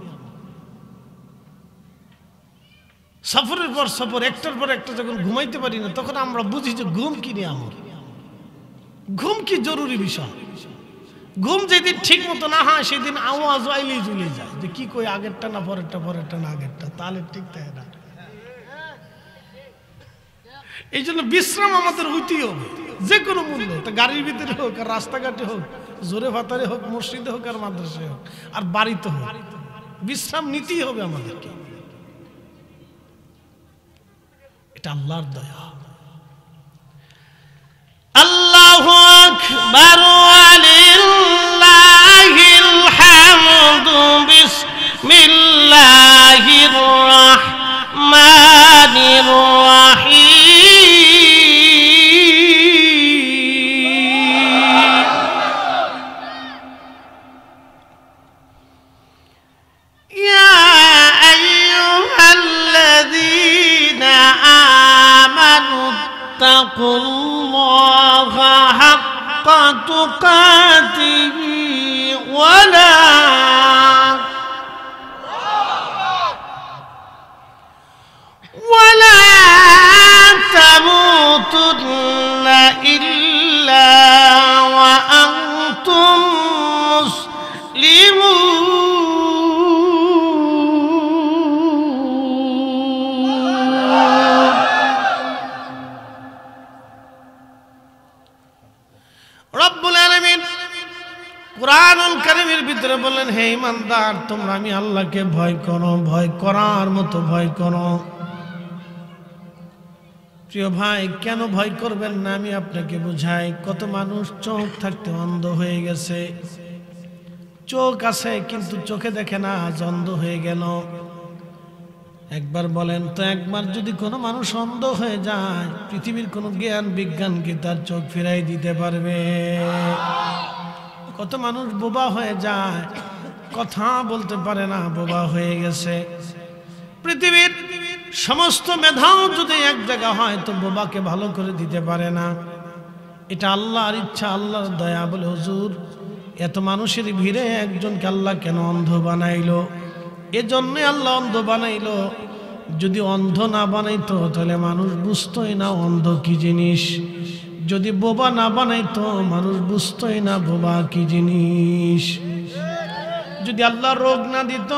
সফরের পর সফর, একটার পর একটা যখন ঘুমাইতে পারি না, তখন আমরা বুঝি যে ঘুম কি নিয়ামত, ঘুম কি জরুরি বিষয়। ঘুম যেদিন ঠিক মতো না হয়, সেদিন আওয়াজ আইলেই চলে যায় যে কি কই, আগেরটা না পরেরটা, পরেরটা না আগেরটা, তাহলে ঠিক থাকে না। এই জন্য বিশ্রাম আমাদের হইতেই হবে, যে কোনো মূল্যে। তা গাড়ির ভিতরে হোক, আর রাস্তাঘাটে হোক, জোরে ভাতারে হোক, মসজিদে হোক, আর মাদ্রাসায় হোক, আর বাড়িতে হোক, বিশ্রাম নিতেই হবে আমাদেরকে। এটা আল্লাহর দয়া। আল্লাহু আকবার ওয়া লিল্লাহিল হামদু। বিসমিল্লাহির রাহমানির রাহিম। ইয়া আইয়ুহাল্লাযীনা আমানু তাকুল্লাহা হাক্কা তুকাতিহি ওয়ালা তামুতুন্না ইল্লা ওয়া আনতুম মুসলিমুন। রব্বুল আলামিন কুরআনুল কারীমের ভিতরে বলেন, হে ঈমানদার, তোমরা আমি আল্লাহকে ভয় করো, ভয় করার মতো ভয় করো। প্রিয় ভাই, কেন ভয় করবেন না আমি আপনাকে বুঝাই। কত মানুষ চোখ থাকতে অন্ধ হয়ে গেছে, চোখ আছে কিন্তু চোখে দেখে না, আজ অন্ধ হয়ে গেল। একবার বলেন তো, একবার যদি কোনো মানুষ অন্ধ হয়ে যায়, পৃথিবীর কোনো জ্ঞান বিজ্ঞান কি তার চোখ ফিরাই দিতে পারবে? কত মানুষ বোবা হয়ে যায়, কথা বলতে পারে না, বোবা হয়ে গেছে। পৃথিবীর সমস্ত মেধাও যদি এক জায়গা হয়, তো বোবাকে ভালো করে দিতে পারে না। এটা আল্লাহর ইচ্ছা, আল্লাহর দয়া। বলে হুজুর, এত মানুষের ভিড়ে একজনকে আল্লাহ কেন অন্ধ বানাইলো? এজন্য আল্লাহ অন্ধ বানাইলো। যদি অন্ধ না বানাইতো তাহলে মানুষ বুঝতোই না অন্ধ কি জিনিস। যদি বোবা না বানাইতো মানুষ বুঝতোই না বোবা কি জিনিস। যদি আল্লাহ রোগ না দিত,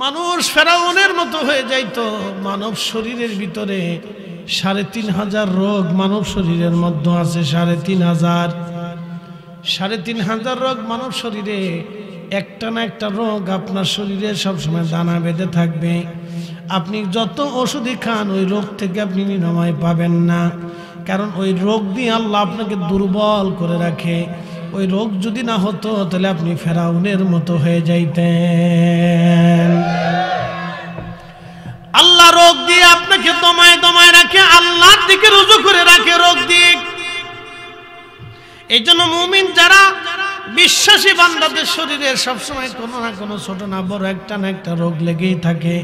মানুষ ফেরাউনের মতো হয়ে যাইতো। মানব শরীরের ভিতরে ৩৫০০ রোগ মানব শরীরের মধ্যে আছে। ৩৫০০ রোগ মানব শরীরে। একটা না একটা রোগ আপনার শরীরে সবসময় দানা বেঁধে থাকবে। আপনি যত ওষুধই খান, ওই রোগ থেকে আপনি নিরাময় পাবেন না। কারণ ওই রোগ দিয়ে আল্লাহ আপনাকে দুর্বল করে রাখে। ওই রোগ যদি না হতো তাহলে আপনি ফেরাউনের মতো হয়ে যাইতেন। আল্লাহ রোগ দিয়ে আপনাকে দমায় দমায় রাখে, আল্লাহর দিকে রুজু করে রাখে রোগ দিয়ে। এই জন্য মুমিন যারা বিশ্বাসী বান্দাদের শরীরে সবসময় কোনো না কোনো ছোট না বড় একটা না একটা রোগ লেগেই থাকে।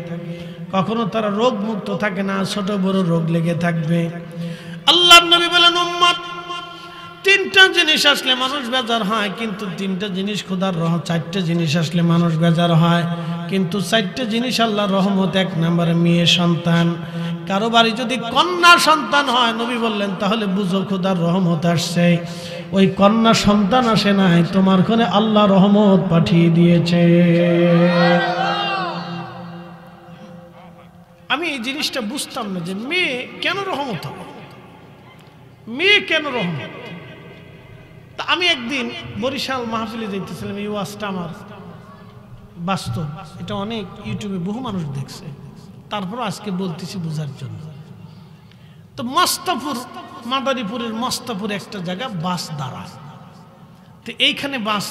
কখনো তারা রোগ মুক্ত থাকে না, ছোট বড় রোগ লেগে থাকবে। আল্লাহর নবী বলেন, উম্মত, 3টা জিনিস আসলে মানুষ বেজার হয়, কিন্তু 3টা জিনিস খোদার রহমত। 4টে জিনিস আসলে মানুষ বেজার হয়, কিন্তু 4টে জিনিস আল্লাহর রহমত। 1 নম্বরে মেয়ে সন্তান। কারো বাড়ি যদি কন্যা সন্তান হয়, নবী বললেন, তাহলে বুঝো খোদার রহমত আসছে। ওই কন্যা সন্তান আসে নাই, তোমার ঘরে আল্লাহ রহমত পাঠিয়ে দিয়েছে। আমি এই জিনিসটা বুঝতাম না যে মেয়ে কেন রহমত হবে, মেয়ে কেন রহমত। তা আমি একদিন বরিশাল মাহফিলে যাইতেছিলাম, এই ওয়াজটা আমার বাস্তব, এটা অনেক ইউটিউবে বহু মানুষ দেখছে, তারপর আজকে বলতেছি বোঝার জন্য। তো মস্তাপুর, মাদারীপুরের মস্তাপুর একটা জায়গা বাস দাঁড়ায়। তো এইখানে বাস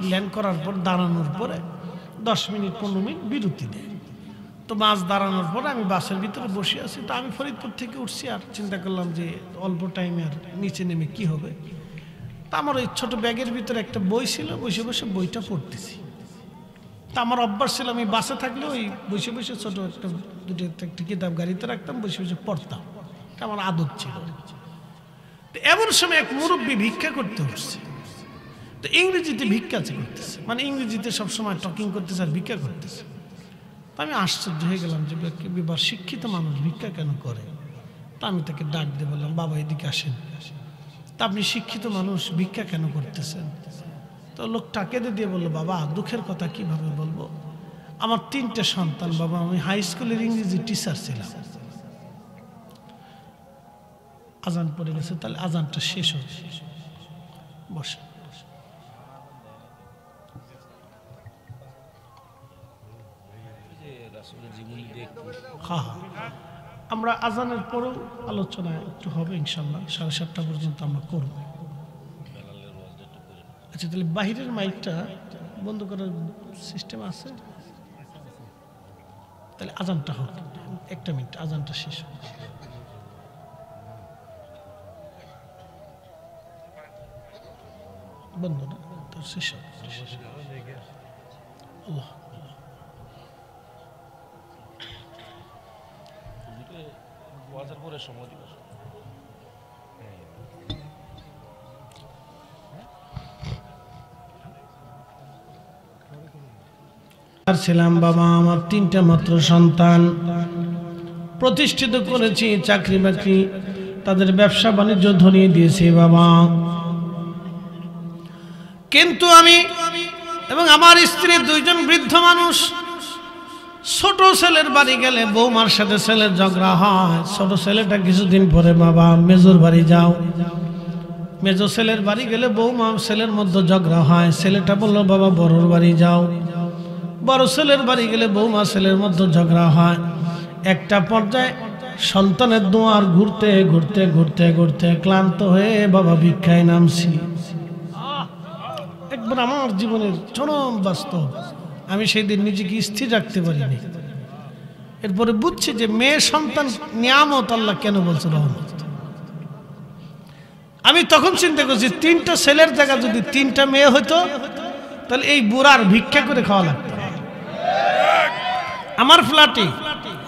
ল্যান্ড করার পর দাঁড়ানোর পরে 10 মিনিট 15 মিনিট বিরতি দেয়। তো বাস দাঁড়ানোর পরে আমি বাসের ভিতরে বসে আছি। তো আমি ফরিদপুর থেকে উঠছি, আর চিন্তা করলাম যে অল্প টাইমে আর নিচে নেমে কি হবে। তা আমার ওই ছোটো ব্যাগের ভিতরে একটা বই ছিল, বসে বসে বইটা পড়তেছি। তা আমার অভ্যাস ছিল আমি বাসে থাকলে ওই বসে বসে ছোটো একটা কিতাব গাড়িতে রাখতাম, বসে বসে পড়তাম, এটা আমার আদত ছিল। তো এমন সময় এক মুরব্বী ভিক্ষা করতে উঠছে। তো ইংরেজিতে ভিক্ষা করতেছে, মানে ইংরেজিতে সবসময় টকিং করতেছে আর ভিক্ষা করতেছে। তো আমি আশ্চর্য হয়ে গেলাম যে বিবার শিক্ষিত মানুষ ভিক্ষা কেন করে। তা আমি তাকে ডাক দিয়ে বললাম, বাবা এদিকে আসেন, তা আপনি শিক্ষিত মানুষ ভিক্ষা কেন করতেছেন? তো লোকটা কেঁদে দিয়ে বললো, বাবা দুঃখের কথা কিভাবে বলবো, আমার 3টে সন্তান বাবা, আমি হাই স্কুলের ইংরেজি টিচার ছিলাম। আজান পড়ে গেছে, তাহলে আজানটা শেষ হচ্ছে, বসে। হ্যাঁ হ্যাঁ, আমরা আজানের পরেও আলোচনা একটু হবে ইনশাল্লাহ, 7:30 পর্যন্ত আমরা করব। আচ্ছা, তাহলে বাহিরের মাইকটা বন্ধ করার সিস্টেম আছে? তাহলে আজানটা হোক, 1 মিনিট, আজানটা শেষ হোক। বন্ধ না, তার শেষ হোক। আল্লাহ ছিলাম বাবা, আমার 3টা মাত্র সন্তান, প্রতিষ্ঠিত করেছি, চাকরি বাকরি, তাদের ব্যবসা বাণিজ্য ধরিয়ে দিয়েছি বাবা। কিন্তু আমি এবং আমার স্ত্রী 2জন বৃদ্ধ মানুষ, ছোট ছেলের বাড়ি গেলে বৌমার সাথে ছেলের ঝগড়া হয়। ছোট ছেলেটা কিছুদিন পরে, বাবা মেজোর বাড়ি যাও। মেজো ছেলের বাড়ি গেলে বৌমা ছেলের মধ্যে ঝগড়া হয়। ছেলেটা বললো, বাবা বড়োর বাড়ি যাও। বড় ছেলের বাড়ি গেলে বৌমা ছেলের মধ্যে ঝগড়া হয়। একটা পর্যায়ে সন্তানের দুয়ার ঘুরতে ঘুরতে ঘুরতে ঘুরতে ক্লান্ত হয়ে বাবা ভিক্ষায় নামছি। একবার আমার জীবনের চরম বাস্তব, আমি সেই দিন নিজেকে স্থির রাখতে পারিনি। এরপরে বুঝছি যে মেয়ে সন্তান নিয়ামত, আল্লাহ কেন বলছে রহমত। আমি তখন চিন্তা করছি, 3টা ছেলের জায়গা যদি 3টা মেয়ে হইতো, তাহলে এই বুড়ার ভিক্ষা করে খাওয়া লাগতো। আমার ফ্ল্যাটে,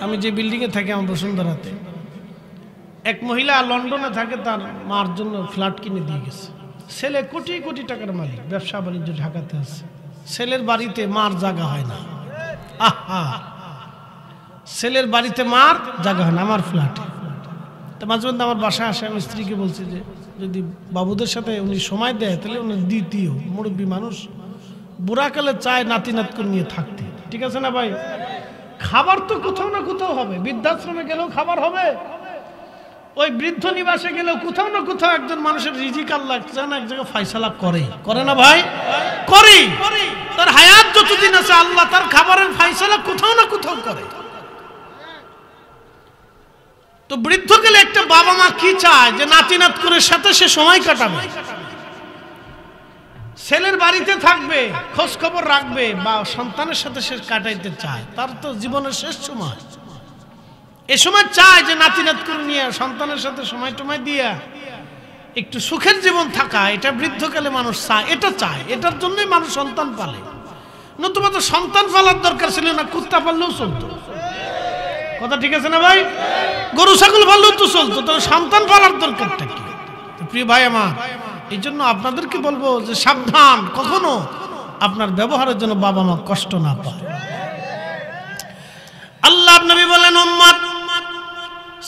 আমি যে বিল্ডিংয়ে থাকি আমার বসুন্ধরাতে, এক মহিলা লন্ডনে থাকে, তার মার জন্য ফ্ল্যাট কিনে দিয়ে গেছে। ছেলে কোটি কোটি টাকার মালিক, ব্যবসা বাণিজ্য ঢাকাতে আছে। ছেলের বাড়িতে মার জায়গা হয় না। আহা, ছেলের বাড়িতে মার জায়গা হয় না, আমার ফ্ল্যাটে। তো মাঝে মধ্যে আমার বাসায় আসে, আমি স্ত্রীকে বলছি যে যদি বাবুদের সাথে উনি সময় দেয় তাহলে উনি দ্বিতীয় মুরব্বী মানুষ, বুড়াকালে চায় নাতি নাত করে নিয়ে থাকতে। ঠিক আছে না ভাই? খাবার তো কোথাও না কোথাও হবে, বৃদ্ধাশ্রমে গেলেও খাবার হবে, ওই বৃদ্ধ নিবাসে গেলেও কোথাও না কোথাও একজন মানুষের রিজিক আল্লাহ এক জায়গায় ফয়সালা করে না ভাই? করে। তার হায়াত যতদিন আছে আল্লাহ তার খাবারের ফয়সালা কোথাও না কোথাও করে। তো বৃদ্ধ গেলে একটা বাবা মা কি চায় যে নাতি নাত করে সাথে সে সময় কাটাবে, ছেলের বাড়িতে থাকবে, খোঁজ খবর রাখবে, বা সন্তানের সাথে সে কাটাইতে চায়। তার তো জীবনের শেষ সময়, এ সময় চায় যে নাতি নাত করে নিয়ে সন্তানের সাথে সময় টময় দিয়া একটু সুখের জীবন থাকা। এটা বৃদ্ধকালে মানুষ চায়, এটা চায়, এটার জন্যই মানুষ সন্তান পালে। নতুবা তো সন্তান পালার দরকার ছিল না, কুত্তা পাললেও চলতো। কথা ঠিক আছে না ভাই? গরু ছাগল পাললেও তো চলতো, তো সন্তান পালার দরকারটা কি? প্রিয় ভাই আমার, এই জন্য আপনাদেরকে বলবো যে সাবধান, কখনো আপনার ব্যবহারের জন্য বাবা মা কষ্ট না পায়। আল্লাহ নবী বলেন, উম্মত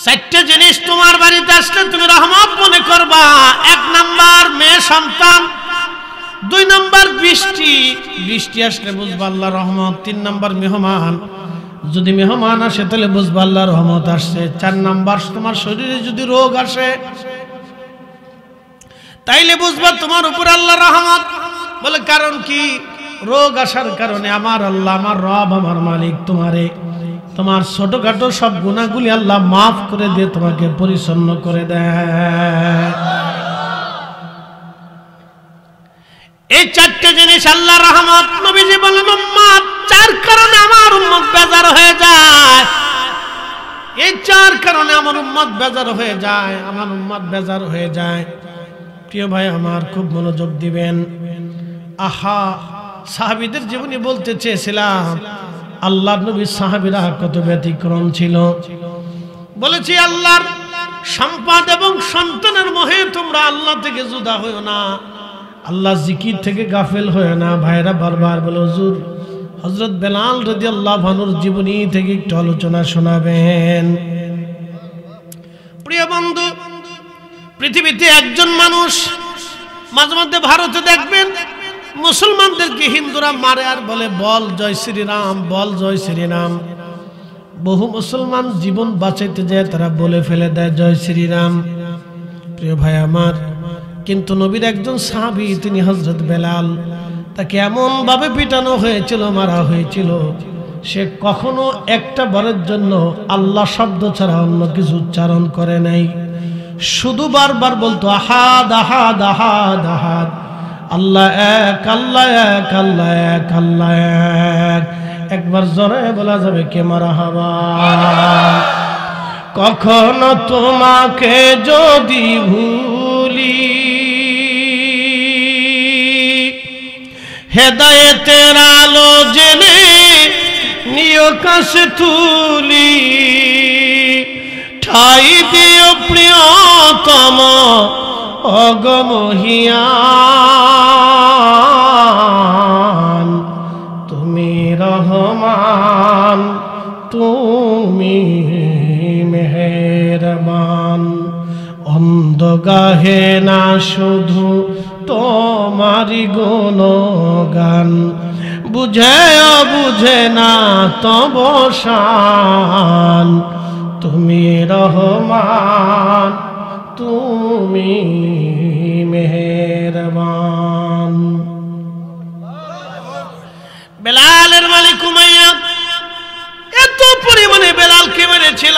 4টে জিনিস তোমার বাড়িতে আসলে তুমি রহমত মনে করবা। 1 নাম্বার মেয়ে সন্তান, 2 নাম্বার বৃষ্টি আসলে বুঝবা আল্লাহ রহমত, 3 নাম্বার মেহমান, যদি মেহমান আসে তাহলে বুঝবা আল্লাহ রহমত আসছে, 4 নাম্বার তোমার শরীরে যদি রোগ আসে তাইলে বুঝবা তোমার উপর আল্লাহ রহমত। বলে কারণ কি? রোগ আসার কারণে আমার আল্লাহ, আমার রব, আমার মালিক তোমারে তোমার ছোটখাটো সব গুনাহগুলি আল্লাহ মাফ করে দিয়ে তোমাকে পরিচ্ছন্ন করে দেয়। এই চারটে জিনিস আল্লাহ রহমত। নবীজি বলেন উম্মত, চার কারণে আমার উম্মত বেজার হয়ে যায়। এই চার কারণে আমার উম্মত বেজার হয়ে যায়, আমার উম্মত বেজার হয়ে যায়। প্রিয় ভাই আমার, খুব মনোযোগ দিবেন। আহা, সাহাবীদের জীবনী বলতে চেয়েছিলাম, আল্লাহর নবী সাহাবীরা কত ব্যতিক্রম ছিল। বলেছি আল্লাহর সম্পদ এবং সন্তানের মোহে তোমরা আল্লাহ থেকে জুদা হইও না, আল্লাহ জিকির থেকে গাফেল হয়ে না। ভাইরা বারবার বলে হুজুর হযরত বেলাল রাদিয়াল্লাহু আনহুর জীবনী থেকে একটু আলোচনা শোনাবেন। প্রিয় বন্ধু, পৃথিবীতে একজন মানুষ, মাঝে মধ্যে ভারতে দেখবেন মুসলমানদেরকে হিন্দুরা মারে আর বলে বল জয় শ্রীরাম, বল জয় শ্রীরাম। বহু মুসলমান জীবন বাঁচাইতে যায় তারা বলে ফেলে দেয় জয় শ্রীরাম। প্রিয় ভাই আমার, কিন্তু নবীর একজন সাহাবী, তিনি হযরত বেলাল, তাকে এমন ভাবে পিটানো হয়েছিল, মারা হয়েছিল, সে কখনো একটা বারের জন্য আল্লাহ শব্দ ছাড়া অন্য কিছু উচ্চারণ করে নাই। শুধু বারবার বলতো আহাদ আহাদ আহাদ আহাদ, আল্লাহ এক, আল্লাহ এক, আল্লাহ এক, আল্লাহ এক। একবার জোরে বলা যাবে কে মারহাবা। কখনো তোমাকে যদি ভুলি, হেদায়েতের আলো জেনে নিয় কাছে তুলি, ঠাই দিও প্রিয়তম অগমহিয়ান, তুমি রহমান, তুমি মেহেরবান। অন্ধ গাহে না শুধু তোমারি গুণগান, বুঝে বুঝে না তব শান, তুমি রহমান, তুমি মেহেরবান। বেলালের মালিক উমাইয়া এত পরিমাণে বেলালকে মেরেছিল।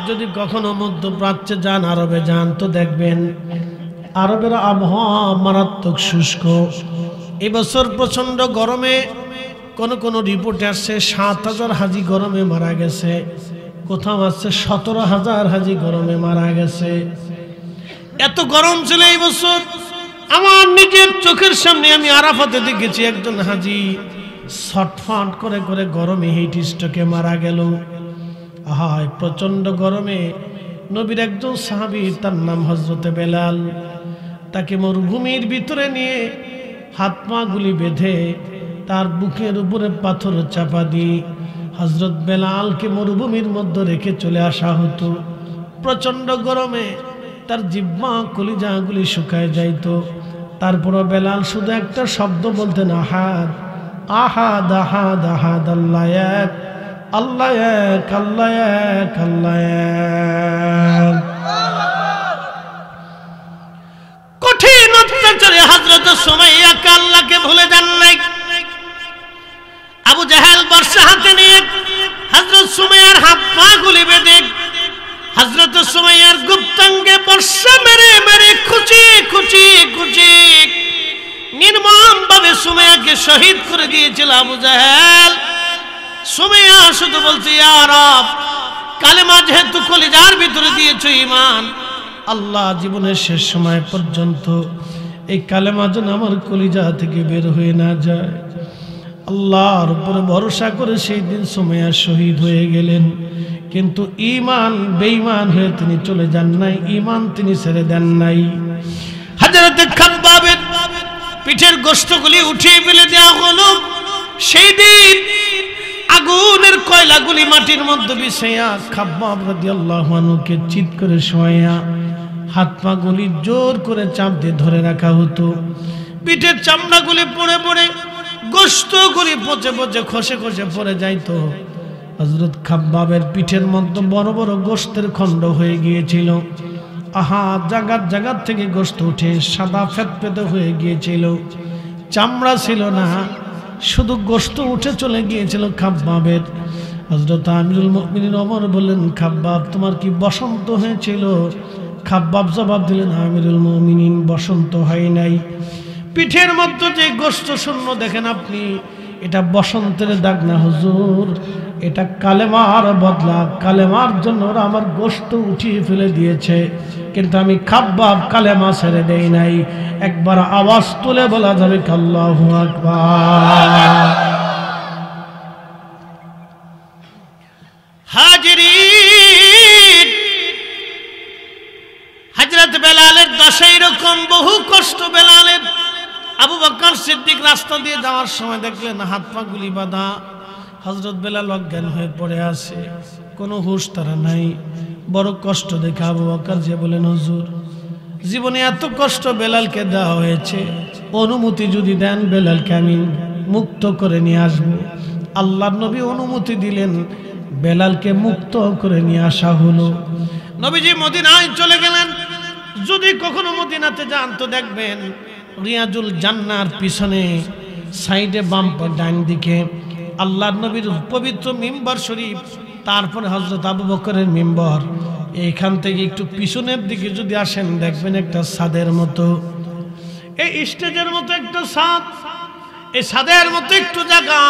যদি কখনো মধ্যপ্রাচ্যে যান, আরবে যান, তো দেখবেন আরবের আবহাওয়া মারাত্মক শুষ্ক। এবছর প্রচন্ড গরমে কোন কোন রিপোর্টে আসছে ৭,০০০ হাজি গরমে মারা গেছে, কোথাও আসছে ১৭,০০০ হাজি গরমে মারা গেছে। এত গরম ছিল এই বছর। আমার নিজের চোখের সামনে আমি আরাফাতে দেখেছি একজন হাজি ছটফট করে করে গরমে হিট স্ট্রোকে মারা গেল। আহায়, প্রচন্ড গরমে নবীর একজন সাহাবী, তার নাম হযরতে বেলাল, তাকে মরুভূমির ভিতরে নিয়ে হাত পা গুলি বেঁধে তার বুকের উপরে পাথর চাপা দিয়ে হযরত বেলালকে মরুভূমির মধ্যে রেখে চলে আসা হতো। প্রচন্ড গরমে তার জিহ্বা কলিজাগুলি শুকায় যাইত। তারপরও বেলাল শুধু একটা শব্দ বলতেন, আহাদ আহাদ আহাদ আহাদ, আল্লাহ এক, আল্লাহ এক, আল্লাহ এক, আল্লাহ এক। কঠিন অত্যাচারে হযরত সুমাইয়াকে আল্লাহকে ভুলে যান নাই। আবু জাহেল বর্শা হাতে নিয়ে হযরত সুমাইয়ার হাত পা গুলি বেঁধে হযরত সুমাইয়ার গুপ্তাঙ্গে বর্শা মেরে মেরে খুঁচি খুঁচি খুঁচি নির্মম ভাবে সুমাইয়াকে শহীদ করে দিয়েছিল আবু জাহেল। সুমাইয়া শুধু বলছে, ইয়া রব, কালেমা যেহেতু কলিজার ভিতরে দিয়েছো ঈমান, আল্লাহ জীবনের শেষ সময় পর্যন্ত এই কালেমা যেন আমার কলিজা থেকে বের হয়ে না যায়। আল্লাহর উপরে ভরসা করে সেই দিন সুমাইয়া শহীদ হয়ে গেলেন। কিন্তু ঈমান বেঈমান হয়ে তিনি চলে যান নাই, ঈমান তিনি ছেড়ে দেন নাই। হযরত খাব্বাবের পিঠের গোশতগুলি উঠিয়ে ফেলে দেওয়া হলো। সেই দিন আগুনের কয়লাগুলি মাটির মধ্যে বিছাইয়া খাব্বাব রাদিয়াল্লাহু আনহুকে চিৎ করে শোয়াইয়া হাত পা গুলি জোর করে চাপ দিয়ে ধরে রাখা হতো। পিঠের চামড়াগুলি পড়ে পড়ে, গোশতগুলি পচে পচে খসে খসে পড়ে যাইতো। হযরত খাব্বাবের পিঠের মধ্যে বড় বড় গোশতের খণ্ড হয়ে গিয়েছিল। আহা, জাগাত জাগাত থেকে গোশত উঠে সাদা ফেতফেতে হয়ে গিয়েছিল। চামড়া ছিল না, শুধু গোশত উঠে চলে গিয়েছিল খাব্বাবের। হযরত আমিরুল মুমিনিন ওমর বললেন, খাব্বাব তোমার কি বসন্ত হয়েছিল? খাব্বাব জবাব দিলেন, আমিরুল মুমিনিন বসন্ত হয় নাই। পিঠের মধ্যে যে গোশত শূন্য দেখেন আপনি, এটা বসন্তের দাগ না হুজুর, এটা কালেমার বদলা। কালেমার জন্য ওরা আমার গোশত উঠিয়ে ফেলে দিয়েছে, কিন্তু আমি খাব্বাব কালেমা ছেড়ে দেই নাই। একবার আওয়াজ তুলে বলা যাবে আল্লাহু আকবার। হাজিরিন, হযরত বেলালের দশা এরকম, বহু কষ্ট বেলালের। আবু বকর সিদ্দিক রাস্তা দিয়ে যাওয়ার সময় দেখলেন হাত পা গুলি বাঁধা, হযরত বেলাল অজ্ঞান হয়ে পড়ে আছে, কোনো হুঁশ তারা নাই। বড় কষ্ট দেখে আবু বকর যে বলেন, হুজুর জীবনে এত কষ্ট বেলালকে দেওয়া হয়েছে, অনুমতি যদি দেন বেলালকে আমি মুক্ত করে নিয়ে আসব। আল্লাহর নবী অনুমতি দিলেন, বেলালকে মুক্ত করে নিয়ে আসা হলো। নবীজি মদিনায় চলে গেলেন। যদি কখনো মদিনাতে যান তো দেখবেন রিয়াজুল জান্নার পিছনে সাইডে বাম ডান দিকে আল্লাহর নবীর পবিত্র মিম্বর শরীফ, তারপরে হযরত আবু বকরের মিম্বর। এইখান থেকে একটু পিছনের দিকে যদি আসেন দেখবেন একটা ছাদের মতো, এই স্টেজের মতো একটা ছাদ, এই ছাদের মতো একটু জায়গা,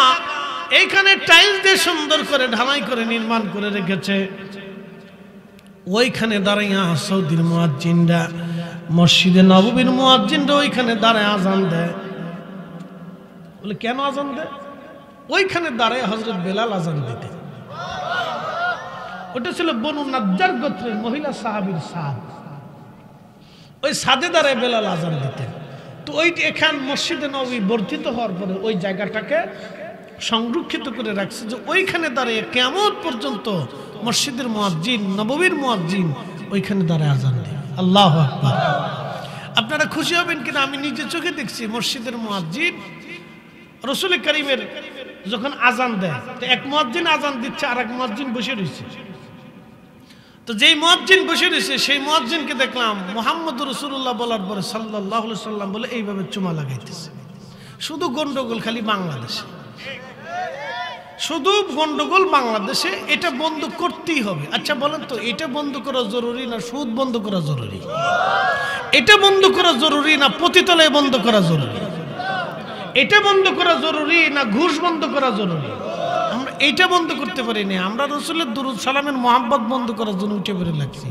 এইখানে টাইলস দিয়ে সুন্দর করে ঢালাই করে নির্মাণ করে রেখেছে। ওইখানে দাঁড়াইয়া সৌদির মুয়াজ্জিনরা, মসজিদে নববীর মুয়াজ্জিনরা ওইখানে দাঁড়ায় আজান দেয়। বলে কেন আজান দেয়? ওইখানে দাঁড়ায় হযরত বেলাল আজান দিতেন। ওটা ছিল বনু নাজ্জার গোত্রের মহিলা সাহাবীর ছাদ, ওই ছাদে দাঁড়ায় বেলাল আজান দিতেন। তো ওই এখান মসজিদে নববী বর্ধিত হওয়ার পরে ওই জায়গাটাকে সংরক্ষিত করে রাখছে, যে ওইখানে দাঁড়িয়ে কিয়ামত পর্যন্ত মসজিদের মুয়াজ্জিন, নববীর মুয়াজ্জিন ওইখানে দাঁড়ায় আজান দেয়। আল্লাহু আকবার। আপনারা খুশি হবেন কিনা, আমি নিজে চোখে দেখছি মসজিদের মুয়াজ্জিন রাসূল কারীমের যখন আজান দেয়, তো এক মুয়াজ্জিন আজান দিচ্ছে আর এক মুয়াজ্জিন বসে রয়েছে। তো যেই মুয়াজ্জিন বসে রয়েছে সেই মুয়াজ্জিনকে দেখলাম মুহাম্মদুর রাসূলুল্লাহ বলার পরে সাল্লাল্লাহু আলাইহি সাল্লাম বলে এইভাবে চুমা লাগাইতেছে। শুধু গন্ডগোল খালি বাংলাদেশে, শুধু গন্ডগোল বাংলাদেশে। এটা বন্ধ করতেই হবে। আচ্ছা বলেন তো, এটা বন্ধ করা জরুরি না সুদ বন্ধ করা জরুরি? এটা বন্ধ করা জরুরি না পতিতালয় বন্ধ করা জরুরি? এটা বন্ধ করা জরুরি না ঘুষ বন্ধ করা জরুরি? আমরা এটা বন্ধ করতে পারি না। আমরা রাসূলের দুরূদ সালামের মোহাব্বত বন্ধ করার জন্য উঠে পড়ে লাগছি।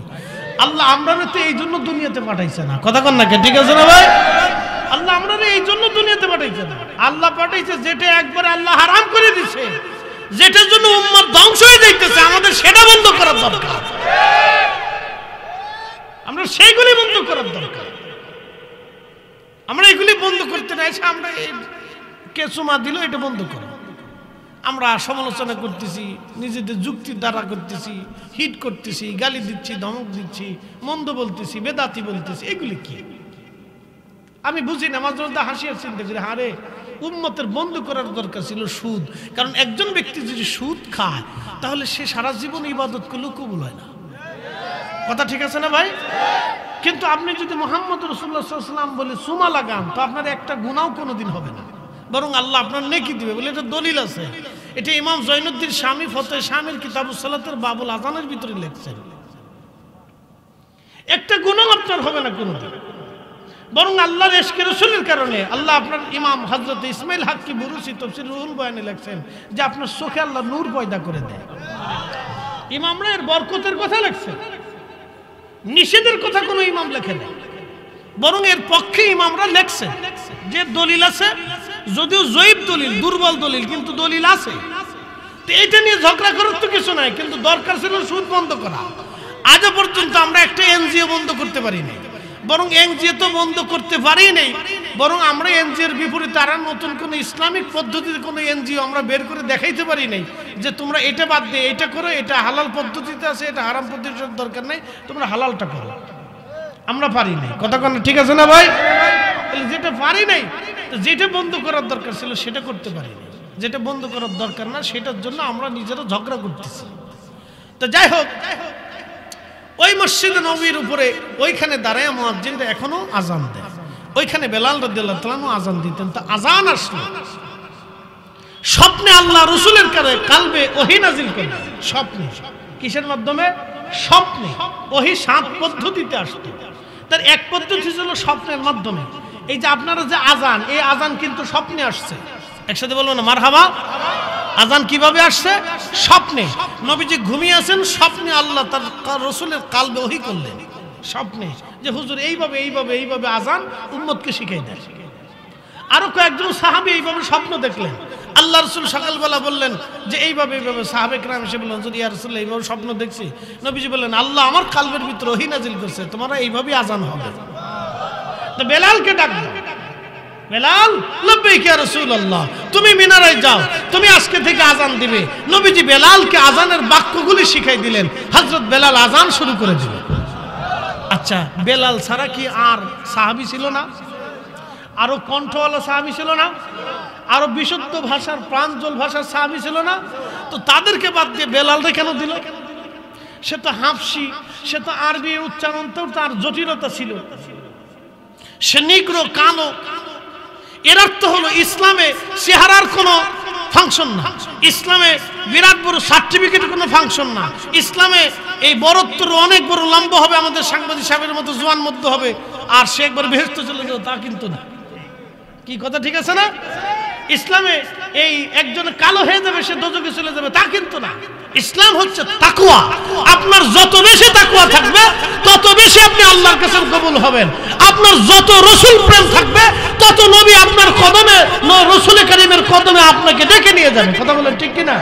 আল্লাহ আমরা তো এই জন্য দুনিয়াতে পাঠাইছে না, কথা কন না, ঠিক আছে না ভাই? আল্লাহ আমরা এই জন্য দুনিয়াতে পাঠাইছে না। আল্লাহ পাঠাইছে যেটা একবার আল্লাহ হারাম করে দিছে, যেটার জন্য উম্মত ধ্বংস হয়ে যাইতেছে, আমাদের সেটা বন্ধ করার দরকার। আমরা সেইগুলি বন্ধ করার দরকার। আমরা এগুলি বন্ধ করতে না এসে আমরা কে চুমা দিল এটা বন্ধ করো। আমরা সমালোচনা করতেছি, নিজেদের যুক্তির দ্বারা করতেছি, হিট করতেছি, গালি দিচ্ছি, ধমক দিচ্ছি, মন্দ বলতেছি, বেদাতি বলতেছি, এগুলি কি? আমি বুঝি না, মাঝে মধ্যে হাসি আর চিন্তা করি, হারে উম্মতের বন্ধ করার দরকার ছিল সুদ। কারণ একজন ব্যক্তি যদি সুদ খায় তাহলে সে সারা জীবন ইবাদত করলেও কবুল হয় না। কথা ঠিক আছে না ভাই? কিন্তু আপনি যদি মুহাম্মদ রাসূলুল্লাহ সাল্লাল্লাহু আলাইহি ওয়াসাল্লাম বলে সুমা লাগান তো আপনার একটা গুনাহ কোনোদিন হবে না, বরং আল্লাহ আপনার নেকি দিবে বলে এটা দলিল আছে। এটা ইমাম জয়নুদ্দিন শামী ফতোয়া শামীর কিতাবুস সালাতের বাবুল আযানের ভিতরে লিখছেন। একটা গুনাহ আপনার হবে না কোনোদিন, বরং আল্লাহর ইশকে রাসূলের কারণে আল্লাহ আপনার ইমাম হযরত ইসমাইল হাক্কি বুরুসি তাফসীর রুহুল বয়ানে লিখছেন যে আপনার চোখে আল্লাহ নূর পয়দা করে দেয়। ইমামরা এর বরকতের কথা লিখছেন, নিষেধের কথা কোনো ইমাম লেখে না, বরং এর পক্ষে ইমামরা লেখছেন যে দলিল আছে, যদিও জয়ীফ দলিল, দুর্বল দলিল, কিন্তু দলিল আছে। তো এটা নিয়ে ঝগড়া করার তো কিছু নাই, কিন্তু দরকার ছিল সুদ বন্ধ করা। আজও পর্যন্ত আমরা একটা এনজিও বন্ধ করতে পারি নাই, বরং এনজিও তো বন্ধ করতে পারি নাই, বরং আমরা এনজিওর বিপরীতে আর নতুন কোন ইসলামিক পদ্ধতিতে কোনো এনজিও আমরা বের করে দেখাইতে পারি নাই যে তোমরা এটা বাদ দিয়ে এটা করো, এটা হালাল পদ্ধতিতে আছে, এটা হারাম পদ্ধতির দরকার নাই, তোমরা হালালটা করো। আমরা পারি নাই, কথা কন ঠিক আছে না ভাই? যেটা পারি নাই, যেটা বন্ধ করার দরকার ছিল সেটা করতে পারি নাই, যেটা বন্ধ করার দরকার না সেটার জন্য আমরা নিজেরা ঝগড়া করতেছি। তো যাই হোক, ওই মসজিদ নববীর উপরে ওইখানে দাঁড়ায় মুয়াজ্জিনরা এখনো আজান দেয়। ওইখানে বেলাল রাদিয়াল্লাহু তাআলা আনহু আজান দিতেন। তা আজান আসলো, স্বপ্নে আল্লাহ রসুলের কালবে ওহী নাজিল করলেন। স্বপ্নে, কিসের মাধ্যমে? স্বপ্নে। ওহী 7 পদ্ধতিতে আসতো, তার এক পদ্ধতি ছিল স্বপ্নের মাধ্যমে। এই যে আপনারা যে আজান, এই আজান কিন্তু স্বপ্নে আসছে। একসাথে বলবো না মারহাবা? আজান কিভাবে আসছে? স্বপ্নে। নবীজি ঘুমিয়ে আছেন, স্বপ্নে আল্লাহ তার রসুলের কালবে ওহী করলেন স্বপ্নে, যে হুজুর এইভাবে এইভাবে এইভাবে আজান উম্মতকে শিখাই দেয়। আরো কয়েকজন সাহাবী এইভাবে স্বপ্ন দেখলেন। আল্লাহ রসুল সকালবেলা বললেন যে এইভাবে এইভাবে, সাহাবে কেরাম এসে বললেন হুজুর ইয়া রাসূলুল্লাহ এইভাবে স্বপ্ন দেখছি। নবীজি বললেন আল্লাহ আমার কালবের ভিতরে ওহী নাজিল করছে, তোমরা এইভাবেই আজান হবে। তো বেলালকে ডাক দাও, বেলাল লাব্বাইক ইয়া রাসূলুল্লাহ, তুমি মিনারায় যাও, তুমি আজকে থেকে আজান দিবে। নবীজি বেলালকে আজানের বাক্যগুলি শিখাই দিলেন। হযরত বেলাল আজান শুরু করে দিলেন। আচ্ছা, বেলাল ছাড়া কি আর সাহাবী ছিল না? আরো কণ্ঠওয়ালা সাহাবী ছিল না? আরো বিশুদ্ধ ভাষার, প্রাঞ্জল ভাষার সাহাবী ছিল না? তো তাদেরকে বাদ দিয়ে বেলালরে কেন দিল? সে তো হাফসি, সে তো আরবি উচ্চারণতেও তার জটিলতা ছিল, সে নিগ্রো, কালো। এর অর্থ হলো ইসলামে চেহারার কোনো ফাংশন না, ইসলামে বিরাট বড় সার্টিফিকেটের কোনো ফাংশন না, ইসলামে এই বড়ত্বর অনেক বড় লম্বা হবে, আমাদের সাংবাদিক সাহেবের মতো জোয়ান মধ্য হবে, আর সে একবার বেহেশতে চলে যাবে, তা কিন্তু না। কি কথা ঠিক আছে না? ইসলামে এই একজন কালো হয়ে যাবে, সে দোজখে চলে যাবে, তা কিন্তু না। ইসলাম হচ্ছে তাকওয়া। আপনার যত বেশি তাকওয়া থাকবে তত বেশি আপনি আল্লাহর কাছে কবুল হবেন। আপনার যত রাসূল প্রেম থাকবে তত নবী আপনার কদমে, রাসূল কারীমের কদমে আপনাকে ডেকে নিয়ে যাবে। কথা বলেন ঠিক কি না?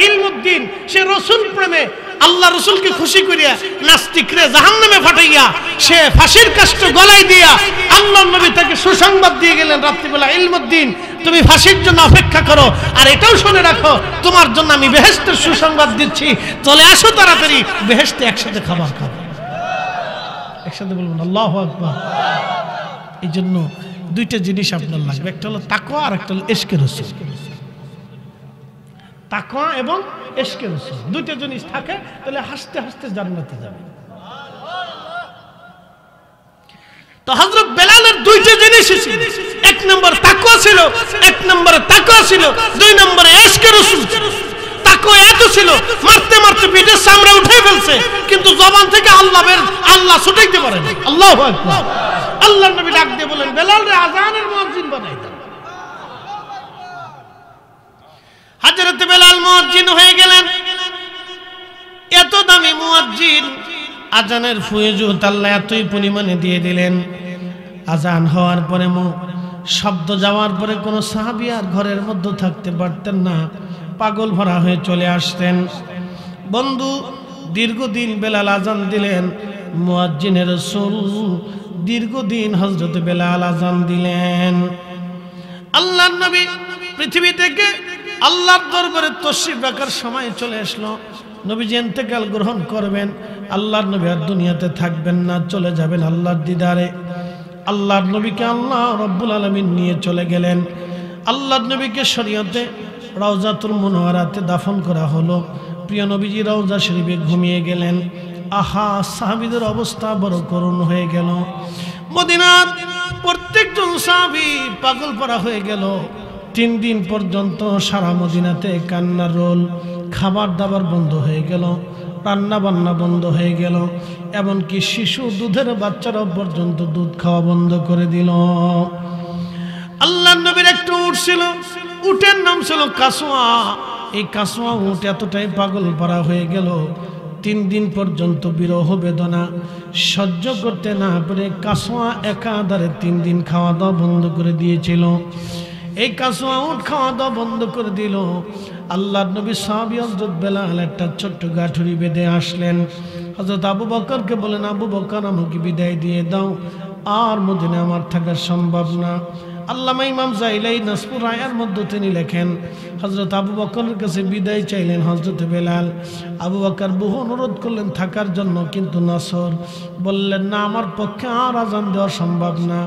ইলমুদ্দিন সে রাসূল প্রেমে আল্লাহ রসুলকে খুশি করিয়া নাস্তিকরে জাহান্নামে ফাটাইয়া সে ফাঁসির কাষ্ট গলায় দিয়া আল্লাহর নবী তাকে সুসংবাদ দিয়ে গেলেন রাত্রিবেলা, ইলমুদ্দিন তুমি ফাঁসির জন্য অপেক্ষা করো, আর এটাও শুনে রাখো তোমার জন্য আমি বেহেশতের সুসংবাদ দিচ্ছি, চলে আসো তাড়াতাড়ি, বেহেশতে একসাথে খাবার খাবো। একসাথে বলবেন আল্লাহু আকবার। এই জন্য দুইটা জিনিস আপনার লাগবে, একটা হলো তাকওয়া আর একটা হলো ইশকে রাসূল। তাকওয়া এবং ইশকে রাসূল দুইটা জিনিস থাকে, তাহলে হাসতে হাসতে জান্নাতে যাবে। তো হযরত বেলালের দুইটা জিনিস ছিল, এক নম্বর তাকওয়া ছিল, এক নম্বরে তাকওয়া ছিল, দুই নম্বরে ইশকে রাসূল। তাকওয়া এত ছিল মারতে মারতে পিঠের চামড়া উঠে ফেলছে, কিন্তু জবান থেকে আল্লাহ ছুটাইতে পারেন। আল্লাহু আকবার। আল্লাহর নবী ডাক দিয়ে বলেন বেলাল রে আযানের মুয়াজ্জিন বানাই দাও। হযরত বেলাল মুয়াজ্জিন হয়ে গেলেন। এত দামি মুয়াজ্জিন, আজানের ফয়জুত আল্লাহ এতই পরিমাণে দিয়ে দিলেন। আজান হওয়ার পরে শব্দ যাওয়ার পরে কোন সাহাবী আর ঘরের মধ্যে থাকতে পারতেন না, পাগল ভরা হয়ে চলে আসতেন। বন্ধু, দীর্ঘদিন বেলাল আজান দিলেন, মুয়াজ্জিনের রাসূল দীর্ঘদিন হযরত বেলাল আজান দিলেন। আল্লাহর নবী পৃথিবী থেকে আল্লাহর দরবারে তশরিফ রাখার সময় চলে আসলো। নবীজি ইন্তেকাল গ্রহণ করবেন, আল্লাহর নবী আর দুনিয়াতে থাকবেন না, চলে যাবেন আল্লাহর দিদারে। আল্লাহর নবীকে আল্লাহ রাব্বুল আলামিন নিয়ে চলে গেলেন। আল্লাহর নবীকে শরীয়তে রওজাতুল মুনাওয়ারাতে দাফন করা হলো। প্রিয় নবীজি রওজা শরীফে ঘুমিয়ে গেলেন। আহা, সাহাবীদের অবস্থা বড় করুণ হয়ে গেল। মদিনার প্রত্যেকজন সাহাবী পাগল পারা হয়ে গেল। 3 দিন পর্যন্ত সারা মদিনাতে কান্নার রোল, খাবার দাবার বন্ধ হয়ে গেল, রান্না বান্না বন্ধ হয়ে গেল, এমনকি শিশু দুধের বাচ্চারাও পর্যন্ত দুধ খাওয়া বন্ধ করে দিল। আল্লাহর নবীর একটু উট ছিল, উটের নাম ছিল কাসওয়া। এই কাসওয়া উট এতটাই পাগল পারা হয়ে গেল, 3 দিন পর্যন্ত বিরহ বেদনা সহ্য করতে না পারে কাসওয়া একাধারে 3 দিন খাওয়া দাওয়া বন্ধ করে দিয়েছিল। এই কাসওয়া উট খাওয়া দাওয়া বন্ধ করে দিল। আল্লাহর নবী সাহাবী হযরত বেলাল একটা ছোট্ট গাঠুরি বেঁধে আসলেন। হযরত আবু বকরকে বলেন, আবু বকর আমাকে বিদায় দিয়ে দাও, আর মদিনা আমার থাকা সম্ভব না। আল্লামা ইমাম জাইলাই নাসপুর রায়ার মধ্যে তিনি লেখেন, হযরত আবু বকরের কাছে বিদায় চাইলেন হযরত বেলাল। আবু বকর বহু অনুরোধ করলেন থাকার জন্য, কিন্তু নাসর বললেন না, আমার পক্ষে আর আজান দেওয়া সম্ভব না,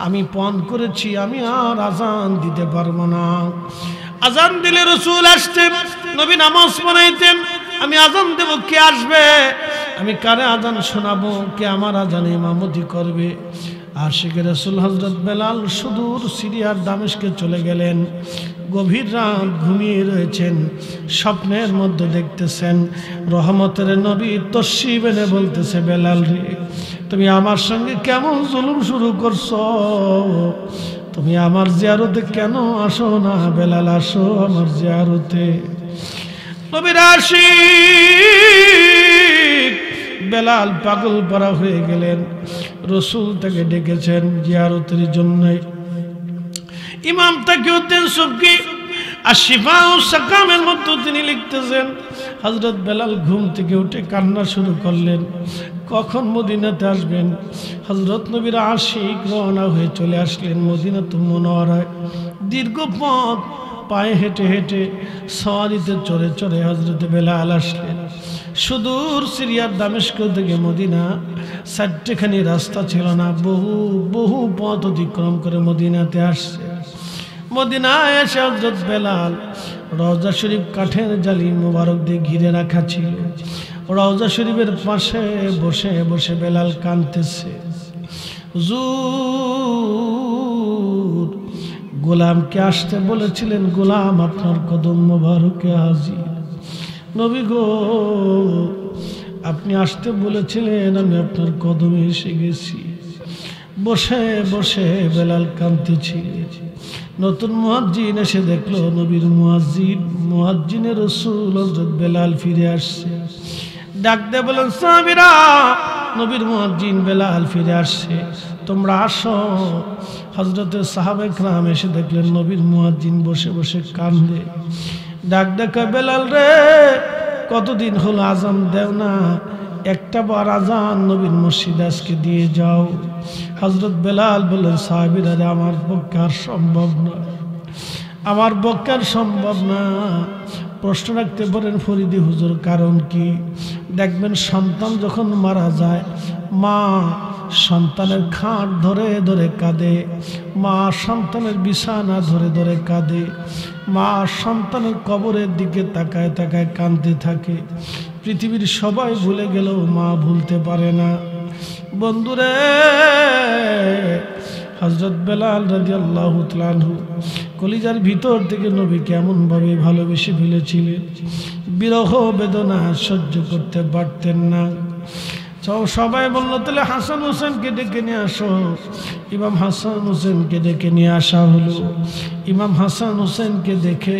আমি পণ করেছি, আমি আর আজান দিতে পারবো না। আজান দিলে রাসূল আসতেন, নবী নামাজ পড়াইতেন, আমি আজান দেব, কে আসবে, আমি কারে আজান শোনাবো, কে আমার আজানে ইমামতি করবে। আশিকে রাসূল হযরত বেলাল সুদূর সিরিয়ার দামেস্কে চলে গেলেন। গভীর রাত ঘুমিয়ে রয়েছেন, স্বপ্নের মধ্যে দেখতেছেন রহমতের নবী তশরিফ এনে বলতেছে, বেলাল রে, তুমি আমার সঙ্গে কেমন জুলুম শুরু করছো? তুমি আমার জিয়ারতে কেন আসো না? বেলাল, আসো আমার জিয়ারতে। নবীর আশিক বেলাল পাগল পারা হয়ে গেলেন। রসুল তাকে ডেকেছেন জিয়ারতের জন্য। ইমাম তাকিউদ্দিন সুবকি আশিফা ও সাকামের মধ্যে তিনি লিখতেছেন, হযরত বেলাল ঘুম থেকে উঠে কান্না শুরু করলেন। কখন মদিনাতে আসবেন? হযরত নবীর আশিক রওনা হয়ে চলে আসলেন মদিনাতুল মুনাওয়ারায়। দীর্ঘ পথ পায়ে হেঁটে হেঁটে, সওয়ারিতে চড়ে চড়ে হযরত বেলাল আসলেন। সুদূর সিরিয়ার দামেস্ক থেকে মদিনা 4টেখানি রাস্তা ছিল না, বহু বহু পথ অতিক্রম করে মদিনাতে আসছে। মদিনায় এসে হযরত বেলাল, রওজা শরীফ কাঠের জালি মোবারক দিয়ে ঘিরে রাখা ছিল। রওজা শরীফের পাশে বসে বসে বেলাল কাঁদতেছে। হুজুর, গোলামকে আসতে বলেছিলেন, গোলাম আপনার কদম মোবারকে হাজির। নবী গো, আপনি আসতে বলেছিলেন, আমি আপনার কদমে এসে গেছি। বসে বসে বেলাল কাঁদতেছি। নতুন মুয়াজ্জিন এসে দেখলো নবীর মুয়াজ্জিনের রাসূল হযরত বেলাল ফিরে আসছে। ডাক দিয়ে বলেন, সাহাবীরা, নবীর মুয়াজ্জিন বেলাল ফিরে আসছে, তোমরা আসো। হযরতের সাহাবায়ে কেরাম এসে দেখলেন নবীর মুয়াজ্জিন বসে বসে কান্দে। ডাক ডাকা, বেলাল রে, কতদিন হলো আজান দেও না, একটা বার আজান নবীর মসজিদে আজকে দিয়ে যাও। হযরত বেলাল বললেন, সাহাবীরা, আমার পক্ষে আর সম্ভব না, আমার পক্ষে আর সম্ভব না। প্রশ্ন রাখতে পারেন, ফরিদি হুজুর, কারণ কি? দেখবেন সন্তান যখন মারা যায়, মা সন্তানের খাট ধরে ধরে কাঁদে, মা সন্তানের বিছানা ধরে ধরে কাঁদে, মা সন্তানের কবরের দিকে তাকায় তাকায় কাঁদতে থাকে। পৃথিবীর সবাই ভুলে গেলেও মা ভুলতে পারে না। বন্ধুরে, হযরত বেলাল রাদিয়াল্লাহু তাআলা আনহু কলিজার ভিতর থেকে নবীকে এমনভাবে ভালোবেসে ফেলেছিলেন, বিরহ বেদনা সহ্য করতে পারতেন না। সবাই বলল, তাহলে হাসান হোসেনকে ডেকে নিয়ে আসো। ইমাম হাসান হোসেনকে ডেকে নিয়ে আসা হলো। ইমাম হাসান হোসেনকে দেখে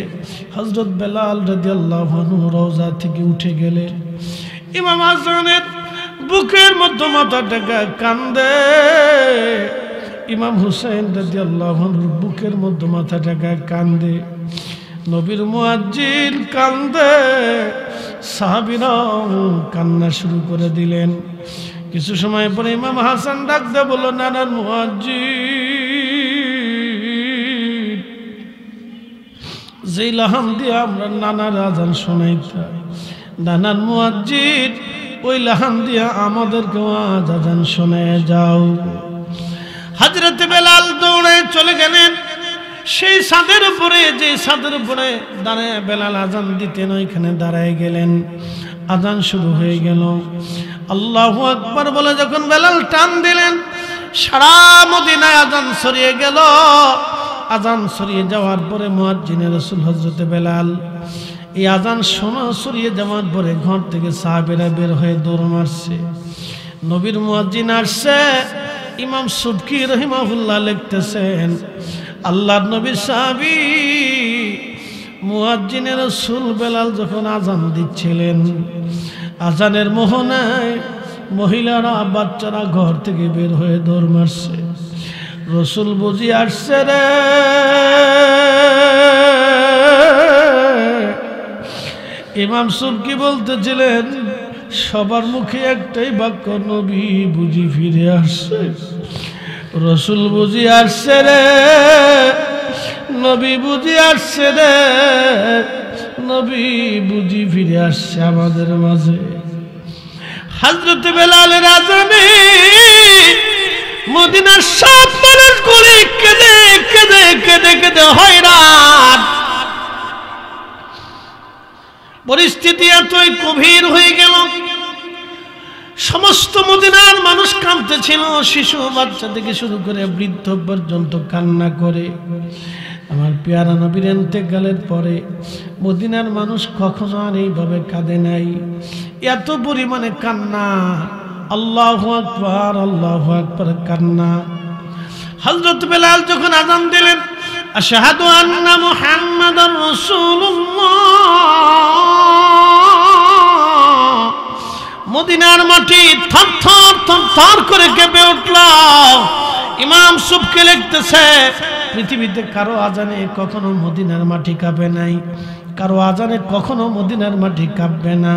হযরত বেলাল রাদিয়াল্লাহু আনহু রওজা থেকে উঠে গেলেন। ইমাম হাসানের বুকের মধ্যে মাথাটাকে কান্দে, ইমাম হুসাইন রাদিয়াল্লাহু আনহুর বুকের মধ্যে মাথাটাকে কান্দে। নবীর মুয়াজ্জিন কান্দে, সাহাবীরাও কান্না শুরু করে দিলেন। কিছু সময় পরে ইমাম হাসান ডাক দিয়ে বলল, নানার মুয়াজ্জিন, যেই লাহান দিয়ে আমরা নানার আজান শোনাইতাম, নানার মুয়াজ্জিন, ওই লাহান দিয়ে আমাদেরকেও আজ আজান শোনায় যাও। হযরত বেলাল দৌড়ে চলে গেলেন সেই ছাদের উপরে, যে ছাদের উপরে দাঁড়ায় বেলাল আজান দিতেন, ওইখানে দাঁড়ায় গেলেন। আজান শুরু হয়ে গেল। আল্লাহু আকবার বলে যখন বেলাল টান দিলেন, সারা মদিনায় আজান ছড়িয়ে গেল। আজান ছড়িয়ে যাওয়ার পরে মুয়াজ্জিনের রাসূল হযরত বেলাল এই আজান শোনা ছড়িয়ে যাওয়ার পরে ঘর থেকে সাহাবীরা বের হয়ে দৌড় মারছে। নবীর মুয়াজ্জিন আসছে। ইমাম সুবকি রাহিমাহুল্লাহ লিখতেছেন, আল্লাহর নবীর সাহাবী মুয়াজ্জিনের রাসূল বেলাল যখন আজান দিচ্ছিলেন, আজানের মোহনায় মহিলারা বাচ্চারা ঘর থেকে বের হয়ে দৌড় মারছে। রাসূল বুঝি আসছে রে। ইমাম সুবকি বলতেছিলেন, সবার মুখে একটাই বাক্য, নবী বুঝি ফিরে আসছে, রাসূল বুঝি আসছে রে, নবী বুঝি আসছে রে, নবী বুঝি ফিরে আসছে আমাদের মাঝে। হযরত বেলালের আজানে মদিনার সব মানুষগুলি কেঁদে কেঁদে কেঁদে কেঁদে হয়রান। পরিস্থিতি এতই গভীর হয়ে গেল, সমস্ত মদিনার মানুষ কাঁদতেছিল, শিশু বাচ্চা থেকে শুরু করে বৃদ্ধ পর্যন্ত কান্না করে। আমার পেয়ারা নবীর ইন্তেকালের পরে মদিনার মানুষ কখনো আর এইভাবে কাঁদে নাই, এত পরিমাণে কান্না। আল্লাহু আকবার, আল্লাহু আকবার কান্না। হযরত বেলাল যখন আযান দিলেন, আশহাদু আন্না মুহাম্মাদার রাসূলুল্লাহ, মদিনার মাটি থরথর থরথর করে কেঁপে উঠল। ইমাম সুবকি লিখতেছে, পৃথিবীতে কারো আজানে কখনো মদিনার মাটি কাঁপে নাই, কারো আজানে কখনো মদিনার মাটি কাঁপবে না।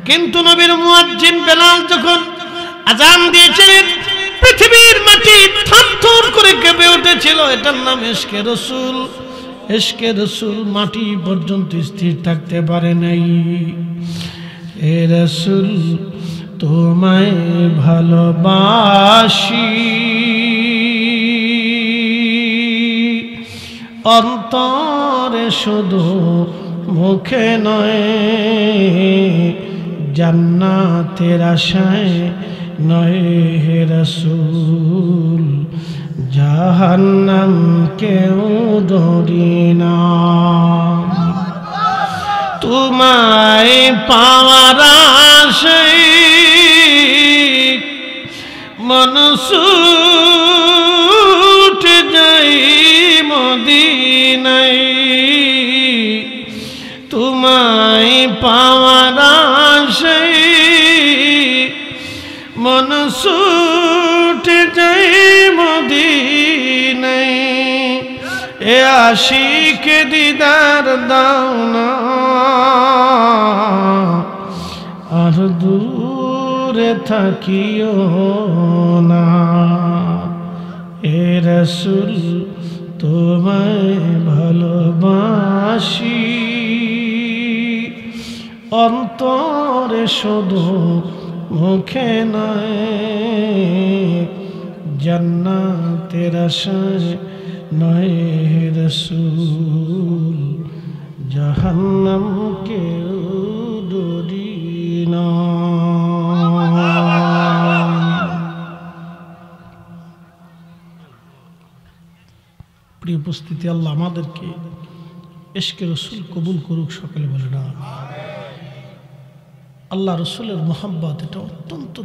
কিন্তু নবীর মুয়াজ্জিন বেলাল যখন আজান দিয়েছিলেন, পৃথিবীর মাটি থরথর করে কেঁপে উঠেছিল। এটার নাম ইশকে রাসূল। ইশকে রাসূল মাটি পর্যন্ত স্থির থাকতে পারে নাই। এ রাসূল তোমায় ভালোবাসি, অন্তরে শুধু মুখে নয়, জান্নাতের আশায় নয় হে রাসূল, জাহান্নাম কেউ ডরি না। তোমায় পাওয়ার আশায় মন ছুটে যাই মদিনায়, তোমায় পাওয়ার আশায় মন ছুটে যাই মদিনায়। এ আশিক দিদার দাও না, আর দূরে থাকিও না। এ রাসূল তোমায় ভালোবাসি, অন্তরে শুধু মুখে নয়, জান্নাতের আশায় নয় হে রাসূল, জাহান্নাম কেউ ডরি না। প্রিয় উপস্থিতি, আল্লাহ আমাদেরকে ইশকে রাসূল কবুল করুক। সকলে বলে না আল্লাহ রাসূলের মহব্বত এটা অত্যন্ত